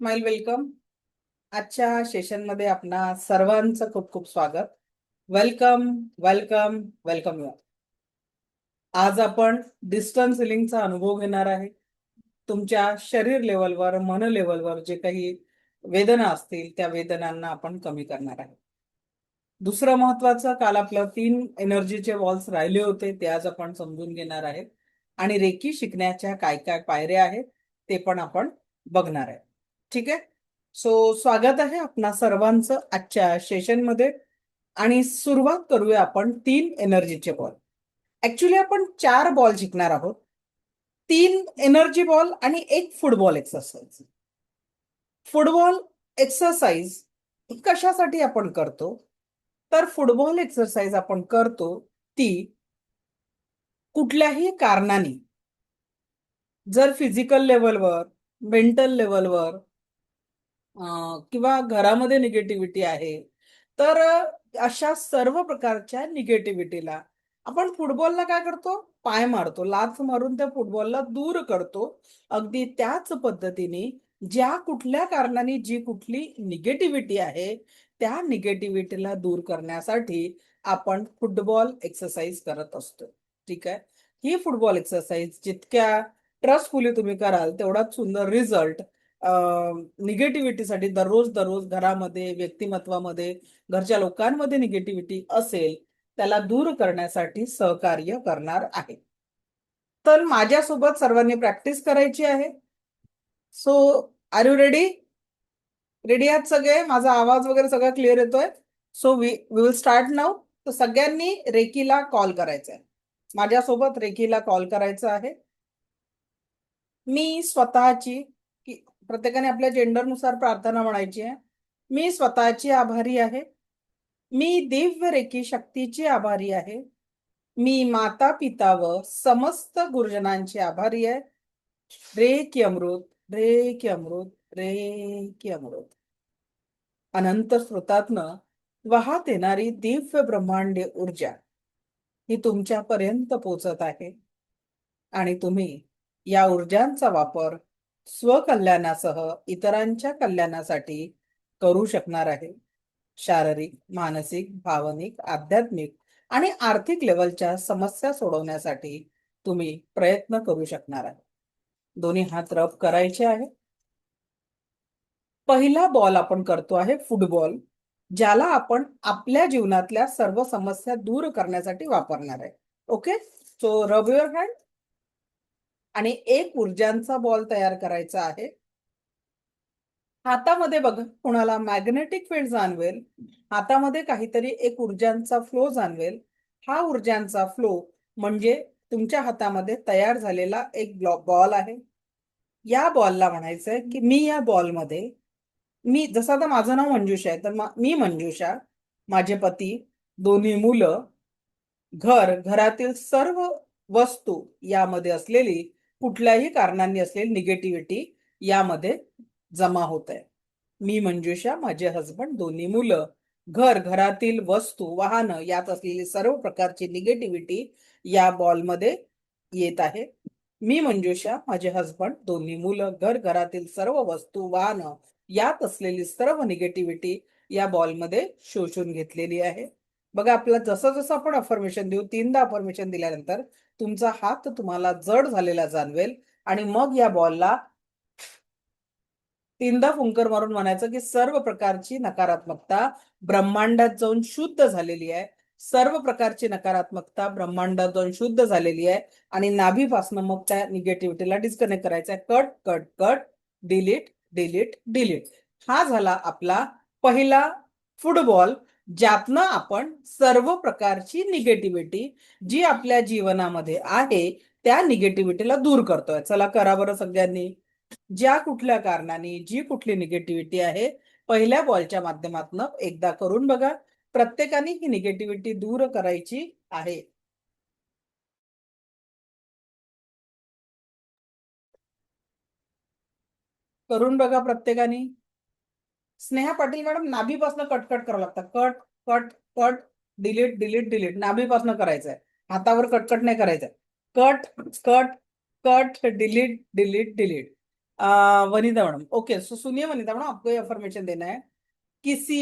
Smile welcome. आजच्या सेशनमध्ये आपणा सर्वांचं खूप खूप स्वागत. Welcome, welcome, welcome you. आज आपण डिस्टन्स हिलिंगचा अनुभव घेणार आहे. तुमच्या शरीर लेवलवर, मन लेवलवर जे काही वेदना असतील त्या वेदनांना आपण कमी करणार आहे. दुसरं महत्वाचं, काल आपलं 3 एनर्जीचे वॉल्स राहिले होते ते आज आपण समजून घेणार आहेत. आणि रेकी शिकण्याच्या काय काय पायऱ्या आहेत ते पण आपण बघणार आहे. ठीक आहे. स्वागत आहे आपणा सर्वांचं आजच्या सेशनमध्ये. आणि सुरुवात करूया आपण 3 एनर्जीचे बॉल. ऍक्च्युली आपण 4 बॉल शिकणार आहोत. 3 एनर्जी बॉल आणि एक फुटबॉल एक्सरसाइज. फुटबॉल एक्सरसाइज कशासाठी आपण करतो, तर फुटबॉल एक्सरसाइज आपण करतो ती कुठल्याही कारणाने, जर फिजिकल लेवलवर, मेंटल लेवलवर किंवा घरामध्ये निगेटिव्हिटी आहे, तर अशा सर्व प्रकारच्या निगेटिव्हिटीला आपण फुटबॉलला काय करतो, पाय मारतो, लाथ मारून त्या फुटबॉलला दूर करतो. अगदी त्याच पद्धतीने ज्या कुठल्या कारणाने जी कुठली निगेटिव्हिटी आहे त्या निगेटिव्हिटीला दूर करण्यासाठी आपण फुटबॉल एक्सरसाइज करत असतो. ठीक आहे. ही फुटबॉल एक्सरसाइज जितक्या ट्रस्टफुली तुम्ही कराल तेवढाच सुंदर रिझल्ट निगेटिव्हिटीसाठी दररोज दररोज घरामध्ये, व्यक्तिमत्वामध्ये, घरच्या लोकांमध्ये निगेटिव्हिटी असेल त्याला दूर करण्यासाठी सहकार्य करणार आहे. तर माझ्यासोबत सर्वांनी प्रॅक्टिस करायची आहे. So are you ready? Ready आहात सगळे? माझा आवाज वगैरे सगळं क्लिअर येतोय? So we will start now. तर सगळ्यांनी रेकीला कॉल करायचा आहे. माझ्यासोबत रेकीला कॉल करायचं आहे. मी स्वतःची, प्रत्येकाने आपल्या जेंडरनुसार प्रार्थना म्हणायची आहे. मी स्वतःची आभारी आहे. मी दिव्य रेकी शक्तीची आभारी आहे. मी माता पिता व समस्त गुरुजनांची आभारी आहे. रे की अमृत, रे की अमृत, रे की अमृत. अनंत स्रोतातनं वाहत येणारी दिव्य ब्रह्मांडीय ऊर्जा ही तुमच्यापर्यंत पोहोचत आहे. आणि तुम्ही या ऊर्जांचा वापर स्वकल्याणासह इतरांच्या कल्याणासाठी करू शकणार आहे. शारीरिक, मानसिक, भावनिक, आध्यात्मिक आणि आर्थिक लेवलच्या समस्या सोडवण्यासाठी तुम्ही प्रयत्न करू शकणार आहे. दोन्ही हात रब करायचे आहे. पहिला बॉल आपण करतो आहे फुटबॉल, ज्याला आपण आपल्या जीवनातल्या सर्व समस्या दूर करण्यासाठी वापरणार आहे. ओके. सो रब युअर हँड. आणि एक ऊर्जांचा बॉल तयार करायचा आहे. हातामध्ये बघा, कुणाला मॅग्नेटिक फील्ड जाणवेल, हातामध्ये काहीतरी एक ऊर्जांचा फ्लो जाणवेल. हा ऊर्जांचा फ्लो म्हणजे तुमच्या हातामध्ये तयार झालेला एक बॉल आहे. या बॉलला म्हणायचंय की मी या बॉलमध्ये, मी जसं आता माझं नाव मंजुषा आहे, तर मी मंजुषा, माझे पती, दोन्ही मुलं, घरातील सर्व वस्तू यामध्ये असलेली कुठल्याही कारणांनी असलेली निगेटिव्हिटी यामध्ये जमा होत आहे. मी मंजुषा, माझे हसबंड, दोन्ही मुलं, घरातील वस्तू, वाहनं यात असलेली सर्व प्रकारची निगेटिव्हिटी या बॉलमध्ये येत आहे. मी मंजुषा, माझे हसबंड, दोन्ही मुलं, घरातील सर्व वस्तू, वाहनं यात असलेली सर्व निगेटिव्हिटी या बॉलमध्ये शोषून घेतलेली आहे. बघा, आपल्याला जसं जसं आपण अफर्मेशन देऊ, 3दा अफर्मेशन दिल्यानंतर तुमचा हात तुम्हाला जड झालेला जाणवेल. आणि मग या बॉलला 3दा फुंकर मारून म्हणायचं की सर्व प्रकारची नकारात्मकता ब्रह्मांडात जाऊन शुद्ध झालेली आहे. सर्व प्रकारची नकारात्मकता ब्रह्मांडात जाऊन शुद्ध झालेली आहे. आणि नाभीपासून मग त्या निगेटिव्हिटीला डिस्कनेक्ट करायचा आहे. Cut cut cut, delete delete delete. हा झाला आपला पहिला फुटबॉल, ज्यातनं आपण सर्व प्रकारची निगेटिव्हिटी जी आपल्या जीवनामध्ये आहे त्या निगेटिव्हिटीला दूर करतोय. चला करा बरं सगळ्यांनी. ज्या कुठल्या कारणाने जी कुठली निगेटिव्हिटी आहे पहिल्या बॉलच्या माध्यमातून एकदा करून बघा. प्रत्येकाने ही निगेटिव्हिटी दूर करायची आहे. करून बघा प्रत्येकाने. स्नेहा पाटील मॅडम, नाभीपासून कटकट करावं लागतं. Cut cut cut, delete delete delete. नाभीपासून करायचंय, हातावर कटकट नाही करायचंय. Cut cut cut, delete delete delete. Vanita madam, okay, so सुनिए वनिता मैडम, आपको ये अफर्मेशन देना है, किसी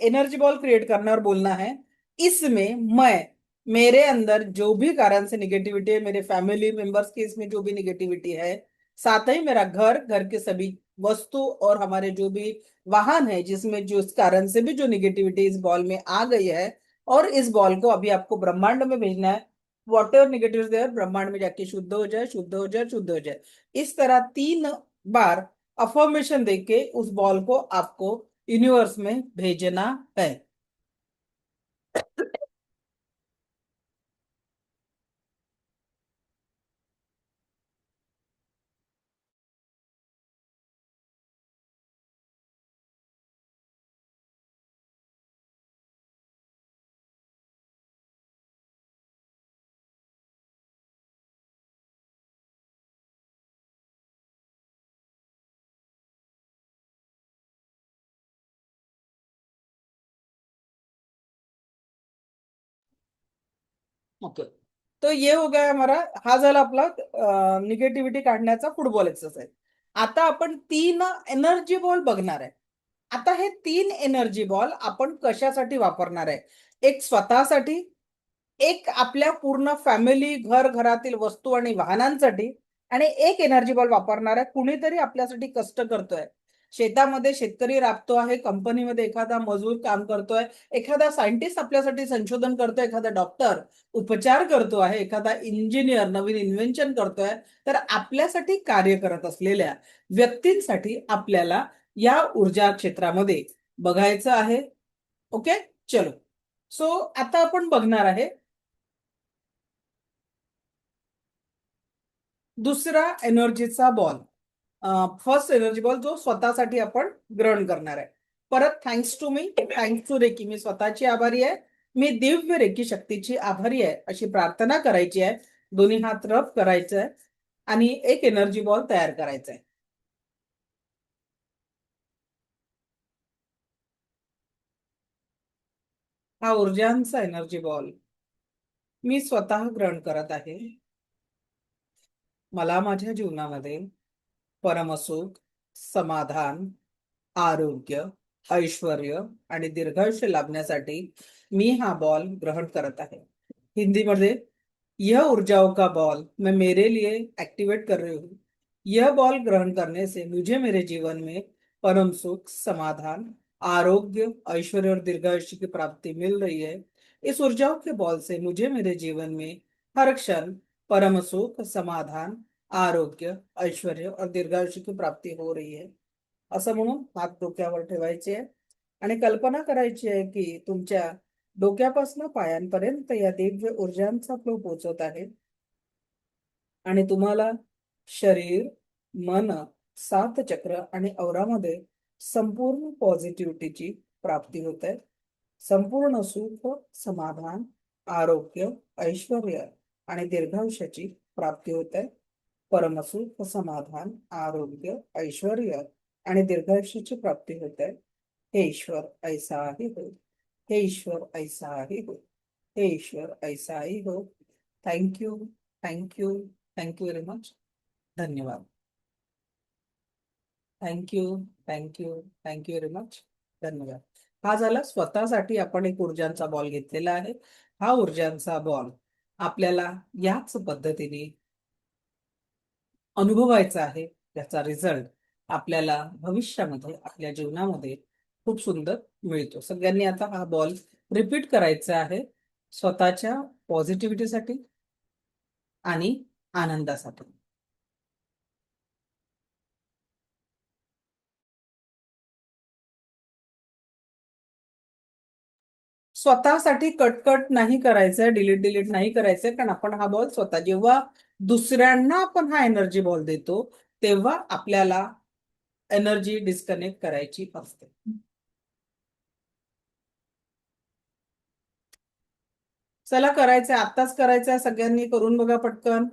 एनर्जी बॉल क्रिएट करना और बोलना है, इसमें मैं, मेरे अंदर जो भी कारण से निगेटिविटी है, मेरे फैमिली मेंबर्स की इसमें जो भी निगेटिविटी है, साथ ही मेरा घर, घर के सभी वस्तु और हमारे जो भी वाहन है जिसमें जो इस कारण से भी जो निगेटिविटी इस बॉल में आ गई है, और इस बॉल को अभी आपको ब्रह्मांड में भेजना है, वॉट एवर निगेटिव देयर ब्रह्मांड में जाके शुद्ध हो जाए, शुद्ध हो जाए, शुद्ध हो जाए। इस तरह 3 बार अफर्मेशन देके उस बॉल को आपको यूनिवर्स में भेजना है। ओके, तो ये हो गया हमारा, हा झाला आपला निगेटिव्हिटी काढण्याचा फुटबॉल एक्सरसाइज। आता आपण 3 एनर्जी बॉल बघणार आहे। आता हे 3 एनर्जी बॉल आपण कशासाठी वापरणार आहे? एक स्वतःसाठी, एक आपल्या पूर्ण फॅमिली, घर, घरातील वस्तू आणि वाहनांसाठी, आणि एक एनर्जी बॉल वापरणार आहे कुणीतरी आपल्यासाठी कष्ट करतोय, शेतामध्ये शेतकरी राबतो आहे, कंपनीमध्ये एखादा मजूर काम करतोय, एखादा सायंटिस्ट आपल्यासाठी संशोधन करतोय, एखादा डॉक्टर उपचार करतो आहे, एखादा इंजिनियर नवीन इन्व्हेन्शन करतोय, तर आपल्यासाठी कार्य करत असलेल्या व्यक्तींसाठी आपल्याला या ऊर्जा क्षेत्रामध्ये बघायचं आहे। ओके, चलो, सो आता आपण बघणार आहे दुसरा एनर्जीचा बॉल। फर्स्ट एनर्जी बॉल जो स्वतःसाठी आपण ग्रहण करणार आहे। परत thanks to me, thanks to reiki, मी स्वतःची आभारी आहे, मी दिव्य रेकी शक्तीची आभारी आहे, अशी प्रार्थना करायची आहे। दोन्ही हात रब करायचं आहे आणि एक एनर्जी बॉल तयार करायचा आहे। हा ऊर्जांचा एनर्जी बॉल मी स्वतः ग्रहण करत आहे। मला माझ्या जीवनामध्ये परमसुख, समाधान, आरोग्य, ऐश्वर्य आणि दीर्घायुष्य लाभण्यासाठी मी हा बॉल ग्रहण करत आहे। हिंदी मध्ये, यह ऊर्जाओं का बॉल मैं मेरे लिए एक्टिवेट कर रही हूँ। यह बॉल ग्रहण करने से मुझे मेरे जीवन में परम सुख, समाधान, आरोग्य, ऐश्वर्य और दीर्घायुष्य की प्राप्ति मिल रही है। इस ऊर्जाओं के बॉल से मुझे मेरे जीवन में हर क्षण परम सुख, समाधान, आरोग्य, ऐश्वर्य और दीर्घायुष्य की प्राप्ती हो रही है, असं म्हणून हात डोक्यावर ठेवायचे आहे आणि कल्पना करायची आहे की तुमच्या डोक्यापासून पायांपर्यंत या दिव्य ऊर्जांचा फ्लो पोहोचत आहे आणि तुम्हाला शरीर, मन, 7 चक्र आणि औरामध्ये संपूर्ण पॉझिटिव्हिटीची प्राप्ती होत आहे। संपूर्ण सुख, समाधान, आरोग्य, ऐश्वर्य आणि दीर्घायुष्याची प्राप्ती होत आहे। परमसुख, समाधान, आरोग्य, ऐश्वर्य आणि दीर्घायुष्याची प्राप्ती होत आहे। हे ईश्वर ऐसा ही हो, हे ईश्वर ऐसा ही हो, हे ईश्वर ऐसा ही हो। Thank you, thank you, thank you very much, धन्यवाद। Thank you, thank you, thank you very much, धन्यवाद। हा झाला स्वतःसाठी आपण एक ऊर्जांचा बॉल घेतलेला आहे। हा ऊर्जांचा बॉल आपल्याला याच पद्धतीने अनुभवायचा आहे, त्याचा रिझल्ट आपल्याला भविष्यामध्ये आपल्या जीवनामध्ये खूप सुंदर मिळतो। सगळ्यांनी आता हा बॉल रिपीट करायचा आहे स्वतःच्या पॉझिटिव्हिटीसाठी आणि आनंदासाठी। स्वतःसाठी कटकट नाही करायचंय, डिलीट डिलीट नाही करायचंय, कारण आपण हा बॉल स्वतः, जेव्हा दुसऱ्यांना आपण हा एनर्जी बॉल देतो तेव्हा आपल्याला एनर्जी डिस्कनेक्ट करायची असते। चला, करायचंय, आत्ताच करायचंय, सगळ्यांनी करून बघा पटकन।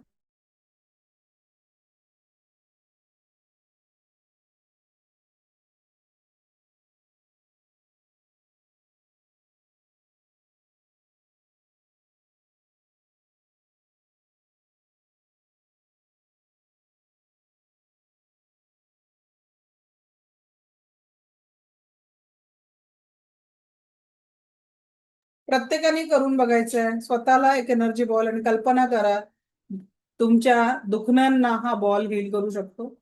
प्रत्येकाने करून बघायचंय. स्वतःला एक एनर्जी बॉल आणि कल्पना करा तुमच्या दुखण्यांना हा बॉल हील करू शकतो.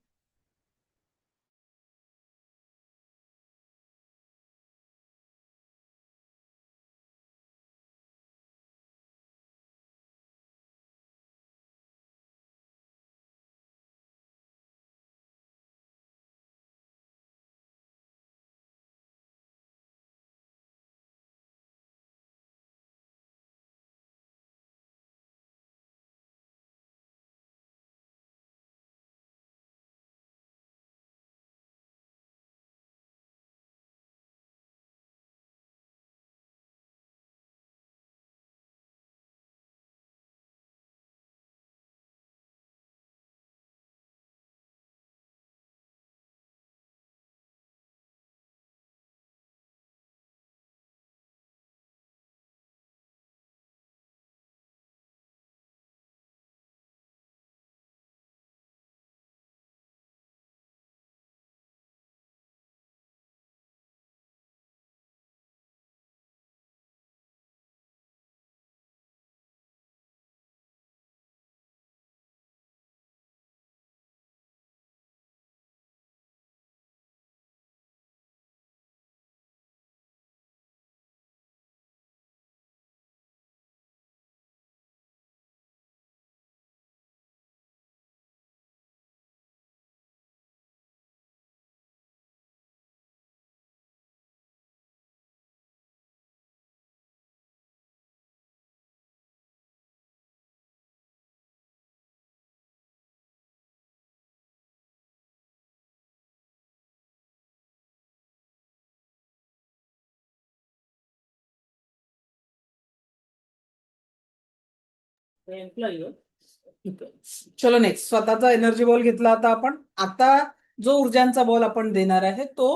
ठीक आहे. चलो नेक्स्ट, स्वतःचा एनर्जी बॉल घेतला आता आपण. आता जो ऊर्जांचा बॉल आपण देणार आहे तो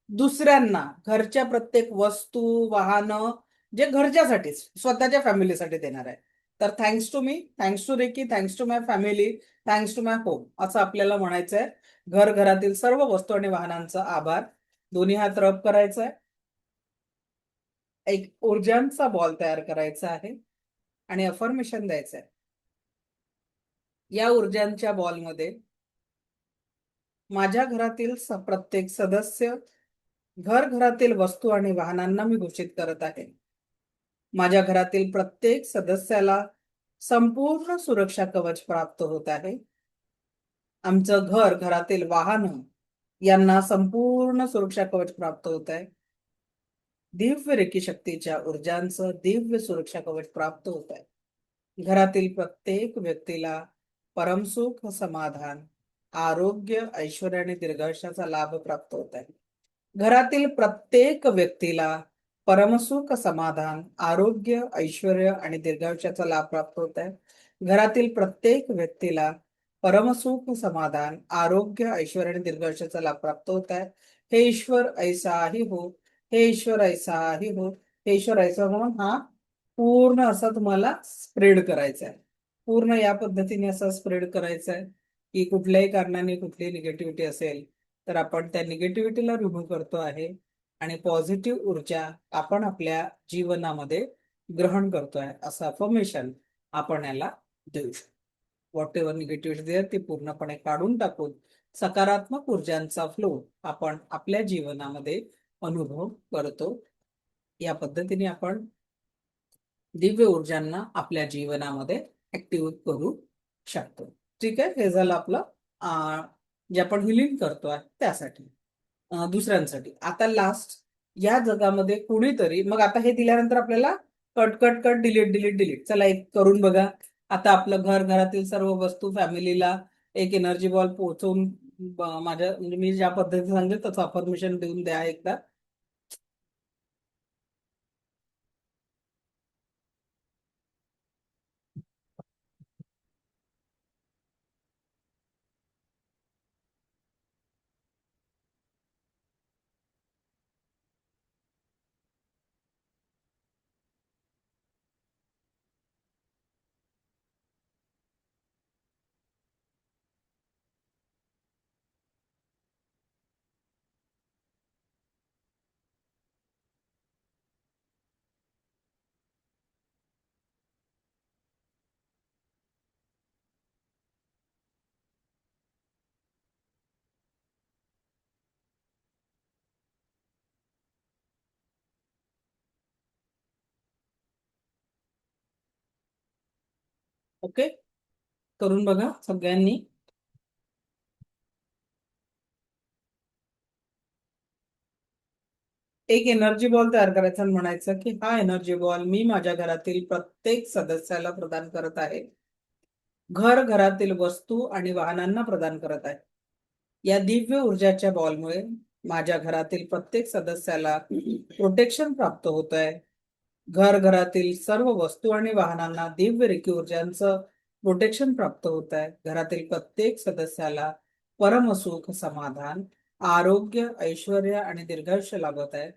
दुसऱ्यांना, घरच्या प्रत्येक वस्तू, वाहनं, जे घरच्यासाठीच स्वतःच्या फॅमिलीसाठी देणार आहे. तर thanks to me, thanks to reiki, thanks to my family, thanks to my home, असं आपल्याला म्हणायचं आहे. घर घरातील सर्व वस्तू आणि वाहनांचा आभार. दोन्ही हात रब करायचा आहे. एक ऊर्जांचा बॉल तयार करायचा आहे आणि अफर्मेशन द्यायचं आहे. या ऊर्जांच्या बॉलमध्ये माझ्या घरातील प्रत्येक सदस्य, घर घरातील वस्तू आणि वाहनांना मी घोषित करत आहे. माझ्या घरातील प्रत्येक सदस्याला संपूर्ण सुरक्षा कवच प्राप्त होत आहे. आमचं घर घरातील वाहन यांना संपूर्ण सुरक्षा कवच प्राप्त होत आहे. दिव्य रेकी शक्तीच्या ऊर्जांचं दिव्य सुरक्षा कवच प्राप्त होत आहे. घरातील प्रत्येक व्यक्तीला परमसुख, समाधान, आरोग्य, ऐश्वर्य आणि दीर्घायुष्याचा लाभ प्राप्त होत आहे. घरातील प्रत्येक व्यक्तीला परमसुख, समाधान, आरोग्य, ऐश्वर्य आणि दीर्घायुष्याचा लाभ प्राप्त होत आहे. घरातील प्रत्येक व्यक्तीला परमसुख, समाधान, आरोग्य, ऐश्वर्य आणि दीर्घायुष्याचा लाभ प्राप्त होत आहे. हे ईश्वर ऐसा ही हो, हे ईश्वर ऐसा ही हो, हे ईश्वर ऐसा हो, म्हणून हा पूर्ण असा तुम्हाला स्प्रेड करायचा आहे. पूर्ण या पद्धतीने असा स्प्रेड करायचा आहे की कुठल्याही कारणाने कुठली निगेटिव्हिटी असेल तर आपण त्या निगेटिव्हिटीला रिमूव्ह करतो आहे आणि पॉझिटिव्ह ऊर्जा आपण आपल्या जीवनामध्ये ग्रहण करतोय, असं अफर्मेशन आपण याला देऊ शकतो. व्हॉट एव्हर निगेटिव्हिटी आहे ती पूर्णपणे काढून टाकून सकारात्मक ऊर्जांचा फ्लो आपण आपल्या जीवनामध्ये अनुभव करतो. या पद्धतीने आपण दिव्य ऊर्जांना आपल्या जीवनामध्ये ऍक्टिव्ह करू शकतो. ठीक आहे, हे झालं आपलं जे आपण हिलिंग करतोय त्यासाठी, दुसऱ्यांसाठी. आता लास्ट, या जगामध्ये कुणीतरी, मग आता हे दिल्यानंतर आपल्याला cut cut cut, delete delete delete, चला एक करून बघा. आता आपलं घर घरातील सर्व वस्तू फॅमिलीला एक एनर्जी बॉल पोहोचवून माझ्या म्हणजे मी ज्या पद्धतीने सांगेल तसं अफर्मेशन देऊन द्या एकदा. ओके, करून बघा सगळ्यांनी. एक एनर्जी बॉल तयार करायचा आणि म्हणायचं की हा एनर्जी बॉल मी माझ्या घरातील प्रत्येक सदस्याला प्रदान करत आहे. घरातील वस्तू आणि वाहनांना प्रदान करत आहे. या दिव्य ऊर्जाच्या बॉलमुळे माझ्या घरातील प्रत्येक सदस्याला प्रोटेक्शन प्राप्त होत आहे. घरातील सर्व वस्तू आणि वाहनांना दिव्य रेखी ऊर्जांचं प्रोटेक्शन प्राप्त होत आहे. घरातील प्रत्येक सदस्याला परमसुख, समाधान, आरोग्य, ऐश्वर्य आणि दीर्घायुष्य लाभत आहे.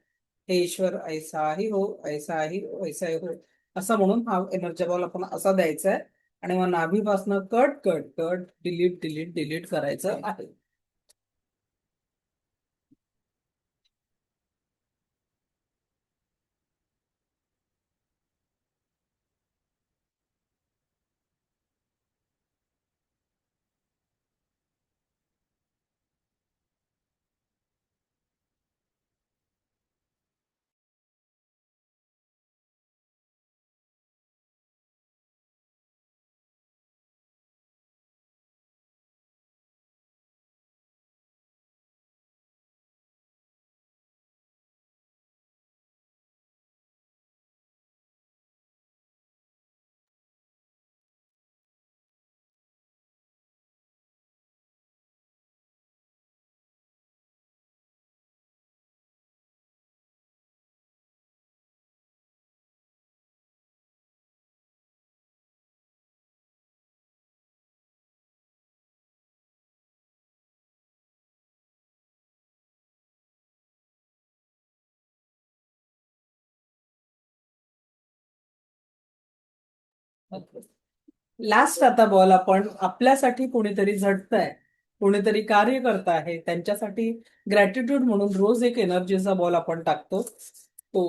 हे ईश्वर ऐसाही हो, ऐसाही हो, ऐसाही हो, असं म्हणून हा एनर्जी बॉल आपण असा द्यायचा आहे. आणि मग नाभीपासनं cut cut cut delete delete delete करायचं आहे. लास्ट आता बॉल आपण आपल्यासाठी कोणीतरी झटतंय, कोणीतरी कार्य करत आहे त्यांच्यासाठी ग्रॅटिट्यूड म्हणून रोज एक एनर्जीचा बॉल आपण टाकतो. तो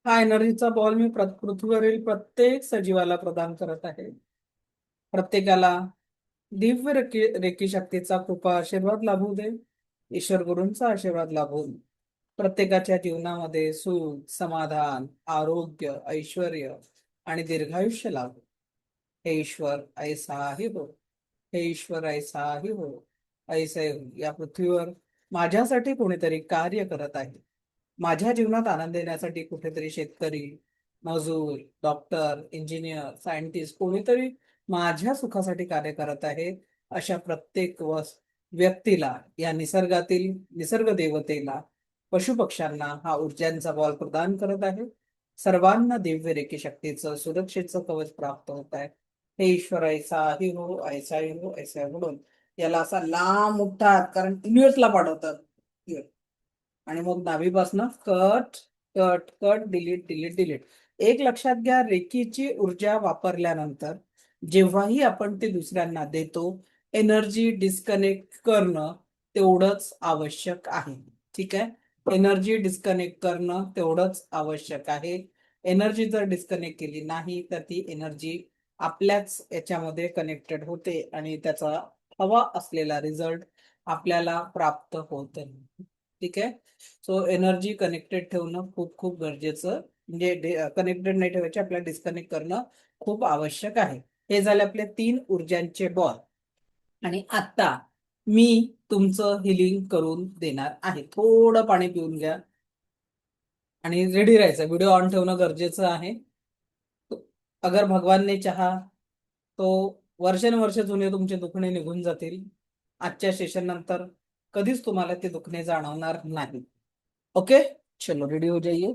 हा एनर्जीचा बॉल मी पृथ्वीवरील प्रत्येक सजीवाला प्रदान करत आहे. प्रत्येकाला दिव्य रेकी शक्तीचा कृपा आशीर्वाद लाभू दे. ईश्वर गुरूंचा आशीर्वाद लाभून प्रत्येकाच्या जीवनामध्ये सुख, समाधान, आरोग्य, ऐश्वर्य आणि दीर्घायुष्य लाभो. हे ईश्वर ऐसाही हो, हे ईश्वर ऐसाही हो, ऐसे हो. या पृथ्वीवर माझ्यासाठी कोणीतरी कार्य करत आहे. माझ्या जीवनात आनंद देण्यासाठी कुठेतरी शेतकरी, मजूर, डॉक्टर, इंजिनियर, सायंटिस्ट कोणीतरी माझ्या सुखासाठी कार्य करत आहे. अशा प्रत्येक व्यक्तीला, या निसर्ग देवतेला, पशुपक्ष्यांना हा ऊर्जांचा बॉल प्रदान करत आहे. सर्वांना दिव्य रेखी शक्तीचं, सुरक्षेचं कवच प्राप्त होत आहे. हे ईश्वर ऐसाही हो, ऐसाही हो, ऐसा म्हणून याला असा लांब मोठा हात, कारण युनिव्हर्सला पाठवतात. आणि मग नाभीपासनं cut cut cut delete delete delete. एक लक्षात घ्या, रेकीची ऊर्जा वापरल्यानंतर जेव्हाही आपण ते दुसऱ्यांना देतो, एनर्जी डिस्कनेक्ट करणं तेवढंच आवश्यक आहे. ठीक आहे, एनर्जी डिस्कनेक्ट करणं तेवढंच आवश्यक आहे. एनर्जी जर डिस्कनेक्ट केली नाही तर ती एनर्जी आपल्याच याच्यामध्ये कनेक्टेड होते आणि त्याचा हवा असलेला रिझल्ट आपल्याला प्राप्त होत नाही. ठीक आहे, सो एनर्जी कनेक्टेड ठेवणं खूप खूप गरजेचं, म्हणजे कनेक्टेड नाही ठेवायचे, आपल्याला डिस्कनेक्ट करणं खूप आवश्यक आहे. हे झाले आपले 3 ऊर्जांचे बॉल. आणि आता मी तुमचं हिलिंग करून देणार आहे. थोडं पाणी पिऊन घ्या आणि रेडी राहायचं. व्हिडिओ ऑन ठेवणं गरजेचं आहे. अगर भगवान ने चाहा तो वर्षानुवर्ष जुने तुमचे दुखणे निघून जातील. आजच्या सेशन नंतर कधीच तुम्हाला ते दुखणे जाणवणार नाही. ओके, चलो रेडी हो जाइए.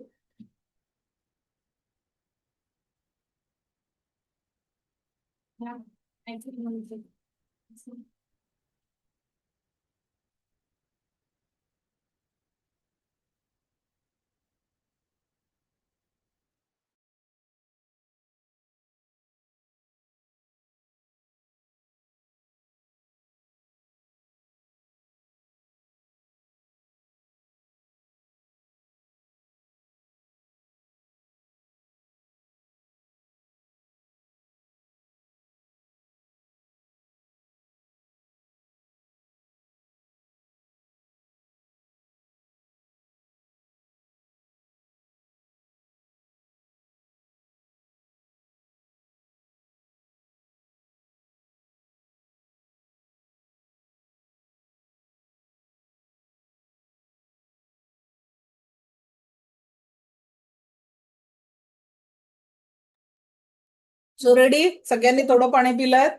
सो रेडी, सगळ्यांनी थोडं पाणी पिलंय?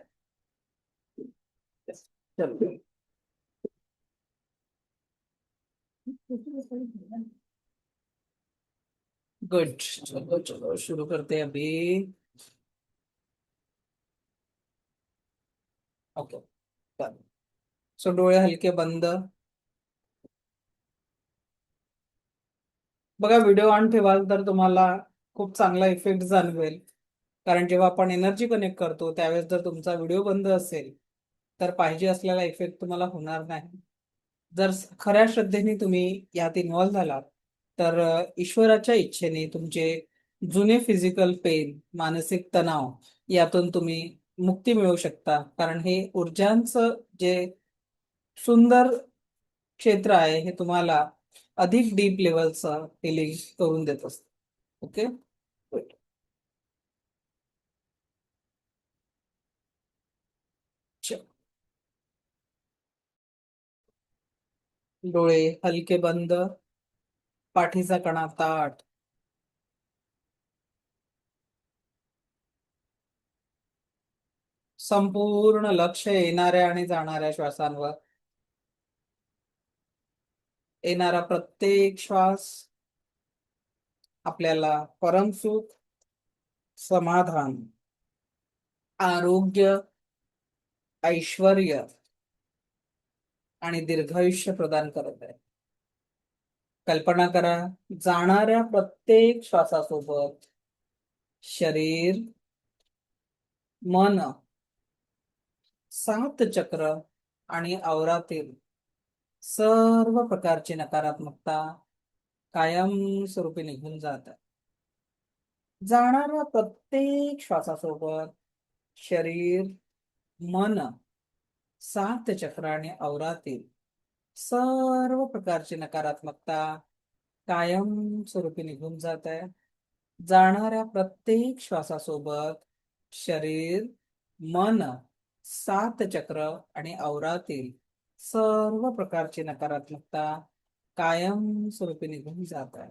गुड, चलो चलो शुरू करते हैं अभी। ओके, सो डोळे हलके बंद। बघा, व्हिडिओ ऑन ठेवाल तर तुम्हाला खूप चांगला इफेक्ट जाणवेल. कारण जेव्हा आपण एनर्जी कनेक्ट करतो त्यावेळेस जर तुमचा व्हिडिओ बंद असेल तर पाहिजे असलेला इफेक्ट तुम्हाला होणार नाही. जर खऱ्या श्रद्धेने तुम्ही यात इन्व्हॉल्व्ह झालात तर ईश्वराच्या इच्छेने तुमचे जुने फिजिकल पेन, मानसिक तणाव यातून तुम्ही मुक्ती मिळवू शकता. कारण हे ऊर्जांचं जे सुंदर क्षेत्र आहे हे तुम्हाला अधिक डीप लेवलचं हिलिंग करून देत असतं. Okay, good. डोळे हलके बंद, पाठीचा कणा ताठ. संपूर्ण लक्ष येणाऱ्या आणि जाणाऱ्या श्वासांवर. येणारा प्रत्येक श्वास आपल्याला परमसुख, समाधान, आरोग्य, ऐश्वर्य आणि दीर्घायुष्य प्रदान करत आहे. कल्पना करा, जाणाऱ्या प्रत्येक श्वासासोबत शरीर, मन, सात चक्र आणि अवरातील सर्व प्रकारची नकारात्मकता कायमस्वरूपी निघून जात आहे. जाणाऱ्या प्रत्येक श्वासासोबत शरीर, मन, सात चक्र आणि अवरातील सर्व प्रकारची नकारात्मकता कायमस्वरूपी निघून जात आहे. जाणाऱ्या प्रत्येक श्वासासोबत शरीर, मन, सात चक्र आणि अवरातील सर्व प्रकारची नकारात्मकता कायमस्वरूपी निघून जात आहे.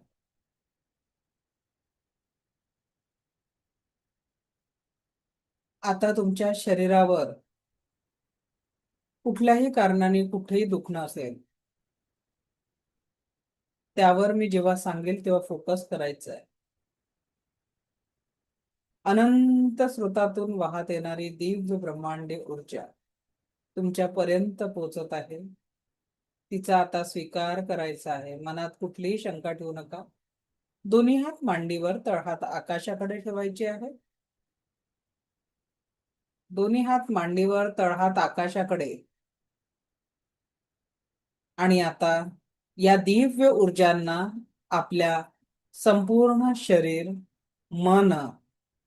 आता तुमच्या शरीरावर कुठल्याही कारणाने कुठेही दुखणं असेल त्यावर मी जेव्हा सांगेल तेव्हा फोकस करायचं आहे. अनंत स्रोतातून वाहत येणारी दिव्य ब्रह्मांडी ऊर्जा तुमच्यापर्यंत पोहोचत आहे. तिचा आता स्वीकार करायचा आहे. मनात कुठलीही शंका ठेवू नका. दोन्ही हात मांडीवर, तळहात आकाशाकडे ठेवायचे आहे. दोन्ही हात मांडीवर, तळहात आकाशाकडे. आणि आता या दिव्य ऊर्जांना आपल्या संपूर्ण शरीर, मन,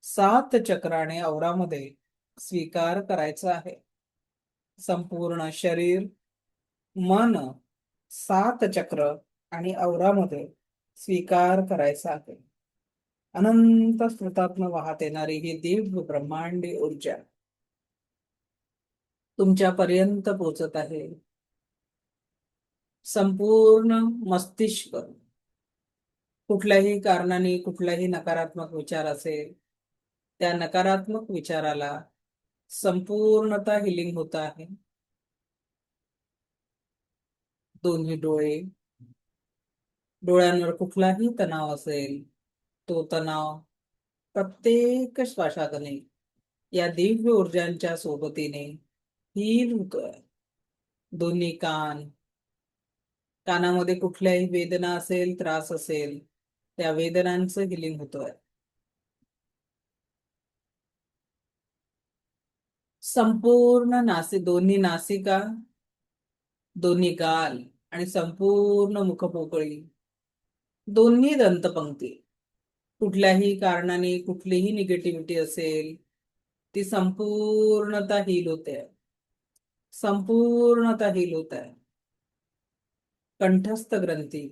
सात चक्र आणि अवरामध्ये स्वीकार करायचं आहे. संपूर्ण शरीर, मन, सात चक्र आणि अवरामध्ये स्वीकार करायचा आहे. अनंत स्रोतातून वाहत येणारी ही दिव्य ब्रह्मांडी ऊर्जा तुमच्यापर्यंत पोहोचत आहे. संपूर्ण मस्तिष्क, कुठल्याही कारणाने कुठलाही नकारात्मक विचार असेल त्या नकारात्मक विचाराला संपूर्णतः हिलिंग होत आहे. दोन्ही डोळे, डोळ्यांवर कुठलाही तणाव असेल तो तणाव प्रत्येक श्वासाने या दिव्य ऊर्जांच्या सोबतीने हील होतोय. दोन्ही कान, कानामध्ये कुठल्याही वेदना असेल, त्रास असेल त्या वेदनांचं हिलिंग होतोय. संपूर्ण दोन्ही नासिका, दोन्ही गाल आणि संपूर्ण मुखपोकळी, दोन्ही दंतपंक्ती, कुठल्याही कारणाने कुठलीही निगेटिव्हिटी असेल ती संपूर्णतः हील होते. संपूर्णतः हील होत आहे. कंठस्थ ग्रंथी,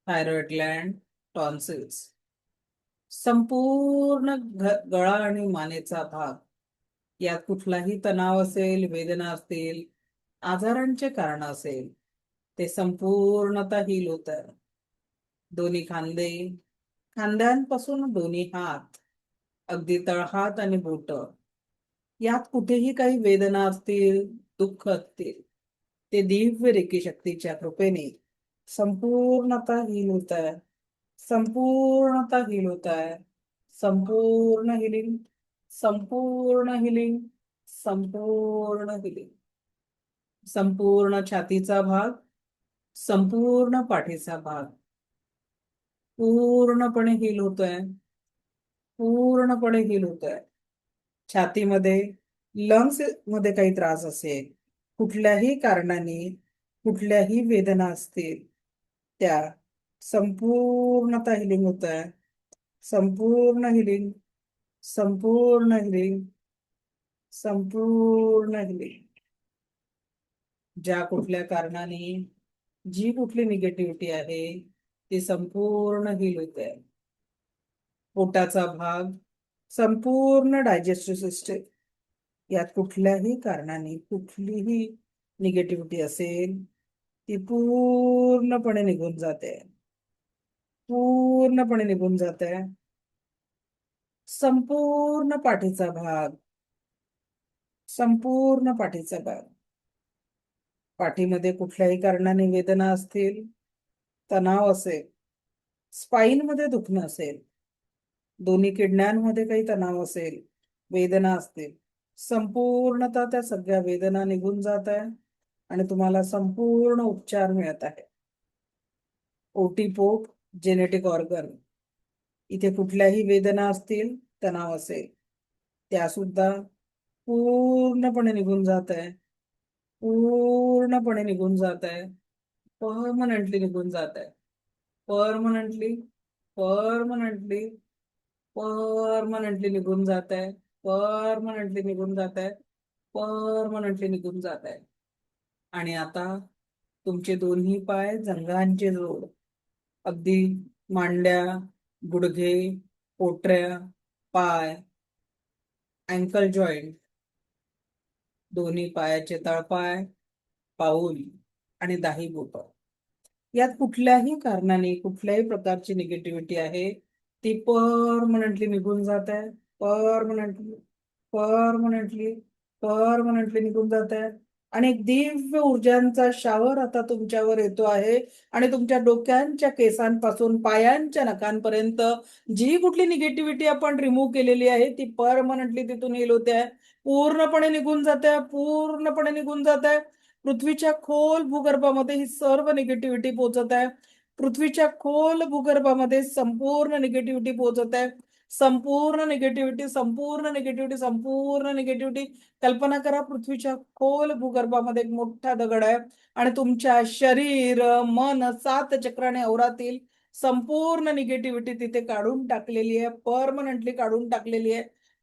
थायरॉइड ग्लँड, टॉन्सिल्स, संपूर्ण गळा आणि मानेचा भाग, यात कुठलाही तणाव असेल, वेदना असतील, आजारांचे कारण असेल ते संपूर्णतः हील होत आहे. दोन्ही खांदे, खांद्यांपासून दोन्ही हात, अगदी तळहात आणि बोट यात कुठेही काही वेदना असतील, दुःख असतील, ते दिव्य रेकी शक्तीच्या कृपेने संपूर्णतः हील होत आहे. संपूर्णतः हील होत आहे. संपूर्ण हिलिंग, संपूर्ण हिलिंग, संपूर्ण हिलिंग. संपूर्ण छातीचा भाग, संपूर्ण पाठीचा भाग पूर्णपणे हील होतोय. पूर्णपणे हील होतोय. छातीमध्ये, लंग्स मध्ये काही त्रास असेल, कुठल्याही कारणाने कुठल्याही वेदना असतील, त्या संपूर्णतः हिलिंग होत आहे. संपूर्ण हिलिंग, संपूर्ण हिलिंग, संपूर्ण हिलिंग. ज्या कुठल्या कारणाने जी कुठली निगेटिव्हिटी आहे ती संपूर्ण हील होत आहे. पोटाचा भाग, संपूर्ण डायजेस्टिव्ह सिस्टम, यात कुठल्याही कारणाने कुठलीही निगेटिव्हिटी असेल ती पूर्णपणे निघून जाते. पूर्णपणे निघून जाते. संपूर्ण पाठीचा भाग, संपूर्ण पाठीचा भाग. पाठीमध्ये कुठल्याही कारणाने वेदना असतील, तणाव असेल, स्पाईन मध्ये दुखणं असेल, दोन्ही किडण्यांमध्ये काही तणाव असेल, वेदना असतील, संपूर्णतः त्या सगळ्या वेदना निघून जात आहे आणि तुम्हाला संपूर्ण उपचार मिळत आहे. ओटीपोट, जेनेटिक ऑर्गन, इथे कुठल्याही वेदना असतील, तणाव असेल, त्या सुद्धा पूर्णपणे निघून जात आहे. पूर्णपणे निघून जात आहे. परमनंटली निघून जात आहे. परमनंटली, परमनंटली, परमनंटली निघून जात आहे. परमनंटली निघून जात आहे. परमनंटली निघून जात आहे. आणि आता तुमचे दोन्ही पाय जंघांचे जोड, अगदी मांड्या, गुडघे, पोटऱ्या, पाय, अँकल जॉईंट, दोन्ही पायाचे तळपाय, पाऊल आणि दाही बोट, यात कुठल्याही कारणाने कुठल्याही प्रकारची निगेटिव्हिटी आहे ती परमनंटली निघून जात आहे. परमनंटली, परमनंटली, परमनंटली निघून जात आहे. आणि एक दिव्य ऊर्जांचा शावर आता तुमच्यावर येतो आहे आणि तुमच्या डोक्यांच्या केसांपासून पायांच्या नखांपर्यंत जी कुठली निगेटिव्हिटी आपण रिमूव्ह केलेली आहे ती परमनंटली तिथून हेल होते आहे. पूर्णपणे निघून जात आहे. पूर्णपणे निघून जात आहे. पृथ्वीच्या खोल भूगर्भामध्ये ही सर्व निगेटिव्हिटी पोहोचत आहे. पृथ्वीच्या खोल भूगर्भामध्ये संपूर्ण निगेटिव्हिटी पोहोचत आहे. संपूर्ण निगेटिव्हिटी, संपूर्ण निगेटिव्हिटी, संपूर्ण निगेटिव्हिटी. कल्पना करा, पृथ्वीच्या खोल भूगर्भामध्ये एक मोठा दगड आहे आणि तुमच्या शरीर, मन, 7 चक्राने औरातील संपूर्ण निगेटिव्हिटी तिथे काढून टाकलेली आहे. परमनंटली काढून टाकलेली आहे.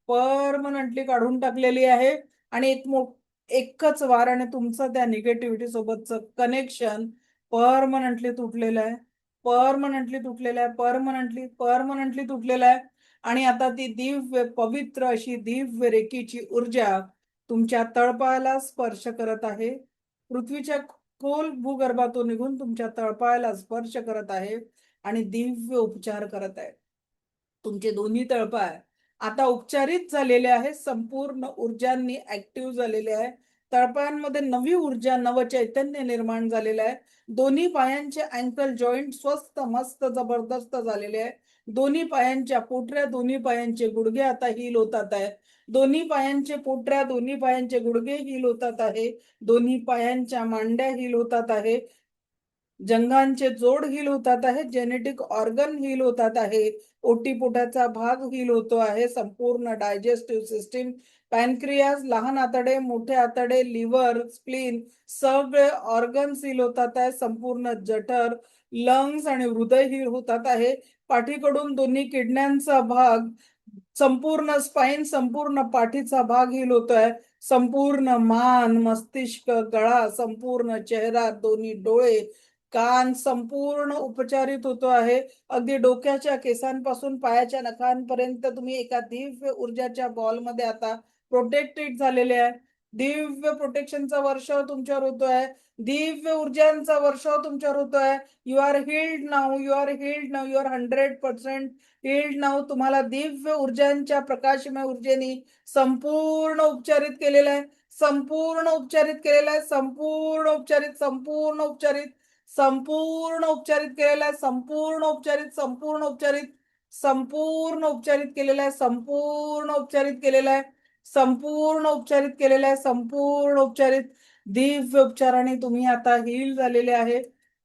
परमनंटली काढून टाकलेली आहे. आणि एकच वाराने तुमचं त्या निगेटिव्हिटी सोबतचं कनेक्शन परमनंटली तुटलेलं आहे. परमनंटली तुटलेलं आहे. परमनंटली, परमनंटली तुटलेलं आहे. आणि आता ती दिव्य, पवित्र अशी दिव्य रेकीची ऊर्जा तुमच्या तळपायाला स्पर्श करत आहे. पृथ्वीच्या खोल भूगर्भातून निघून तुमच्या तळपायाला स्पर्श करत आहे आणि दिव्य उपचार करत आहे. तुमचे दोन्ही तळपाय आता उपचारित झालेले आहे. संपूर्ण ऊर्जांनी ऍक्टिव्ह झालेले आहे. तळपायांमध्ये नवी ऊर्जा, नव चैतन्य निर्माण झालेलं आहे. दोन्ही पायांचे अँकल जॉईंट स्वस्त, मस्त, जबरदस्त झालेले आहे. दोन्ही पायांच्या पोटऱ्या, दोन्ही पायांचे गुडघे आता हील होतात आहे. दोन्ही पायांचे पोटऱ्या, दोन्ही पायांचे गुडघे हील होतात आहे. दोन्ही पायांच्या मांड्या हील होतात आहे. जंगांचे जोड हील होतात आहे. जेनेटिक ऑर्गन हील होतात आहे. ओटीपोटाचा भाग हील होतो आहे. संपूर्ण डायजेस्टिव्ह सिस्टीम, पॅनक्रियास, लहान आतडे, मोठे आतडे, लिव्हर, स्प्लीन, सगळे ऑर्गन्स हील होतात आहे. संपूर्ण जठर, लंग्स आणि हृदय हील होतात आहे. पाठीकडून दोन्ही किडण्यांचा भाग, संपूर्ण स्पाईन, संपूर्ण पाठीचा भाग हील होतोय. संपूर्ण मान, मस्तिष्क, गळा, संपूर्ण चेहरा, दोन्ही डोळे, कान संपूर्ण उपचारित होतो आहे. अगदी डोक्याच्या केसांपासून पायाच्या नखांपर्यंत तुम्ही एका दिव्य ऊर्जाच्या बॉलमध्ये आता प्रोटेक्टेड झालेले आहे. दिव्य प्रोटेक्शनचा वर्षाव तुमच्यावर होतोय, दिव्य ऊर्जांचा वर्षाव तुमच्यावर होतोय. You are healed now, you are healed now, you are 100% healed now. तुम्हाला दिव्य ऊर्जांच्या प्रकाशमय ऊर्जेने संपूर्ण उपचारित केलेलं आहे, संपूर्ण उपचारित केलेलं आहे, संपूर्ण उपचारित, संपूर्ण उपचारित, संपूर्ण उपचारित केलेलं आहे, संपूर्ण उपचारित, संपूर्ण उपचारित, संपूर्ण उपचारित केलेलं आहे, संपूर्ण उपचारित केलेलं आहे, संपूर्ण उपचारित केलेलं आहे, संपूर्ण उपचारित. दिव्य उपचाराने तुम्ही आता हील झालेले आहे,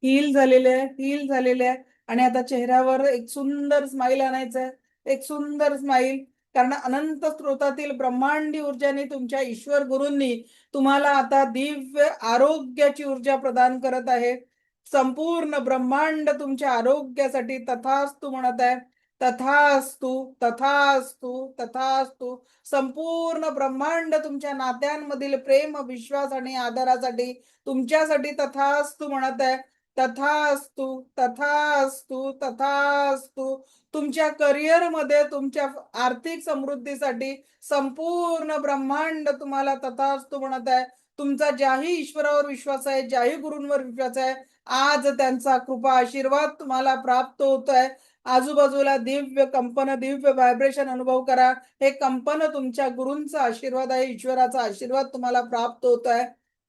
हील झालेले आहे, हील झालेले आहे. आणि आता चेहऱ्यावर एक सुंदर स्माइल आणायचं आहे, एक सुंदर स्माइल. कारण अनंत स्रोतातील ब्रह्मांडी ऊर्जाने तुमच्या ईश्वर गुरूंनी तुम्हाला आता दिव्य आरोग्याची ऊर्जा प्रदान करत आहे. संपूर्ण ब्रह्मांड तुमच्या आरोग्यासाठी तथास्तु म्हणत आहे. तथास्तु, तथास्तु, तथास्तु. संपूर्ण ब्रह्मांड तुमच्या नात्यांमधील प्रेम, विश्वास आणि आदरासाठी तुमच्यासाठी तथास्तु म्हणत आहे. तथास्तु, तथास्तु, तथास्तु. तुमच्या करिअर मध्ये तुमच्या आर्थिक समृद्धीसाठी संपूर्ण ब्रह्मांड तुम्हाला तथास्तु म्हणत आहे. तुमचा ज्याही ईश्वरावर विश्वास आहे, ज्याही गुरूंवर विश्वास आहे, आज त्यांचा कृपा आशीर्वाद तुम्हाला प्राप्त होतोय. आजूबाजूला दिव्य कंपन, दिव्य व्हायब्रेशन अनुभव करा. हे कंपन तुमच्या गुरूंचा आशीर्वाद आहे, ईश्वराचा आशीर्वाद तुम्हाला प्राप्त होत आहे.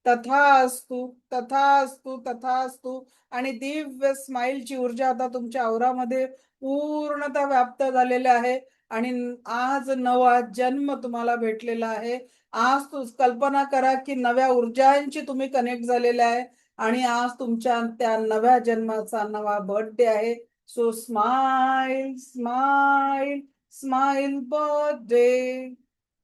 तथास्तु, तथास्तु, तथास्तु. आणि दिव्य स्माइलची ऊर्जा आता तुमच्या औरामध्ये पूर्णतः व्याप्त झालेल्या आहे. आणि आज नवा जन्म तुम्हाला भेटलेला आहे. आज कल्पना करा की नव्या ऊर्जांची तुम्ही कनेक्ट झालेले आहे आणि आज तुमच्या त्या नव्या जन्माचा नवा बर्थडे आहे. So smile, smile, smile birthday.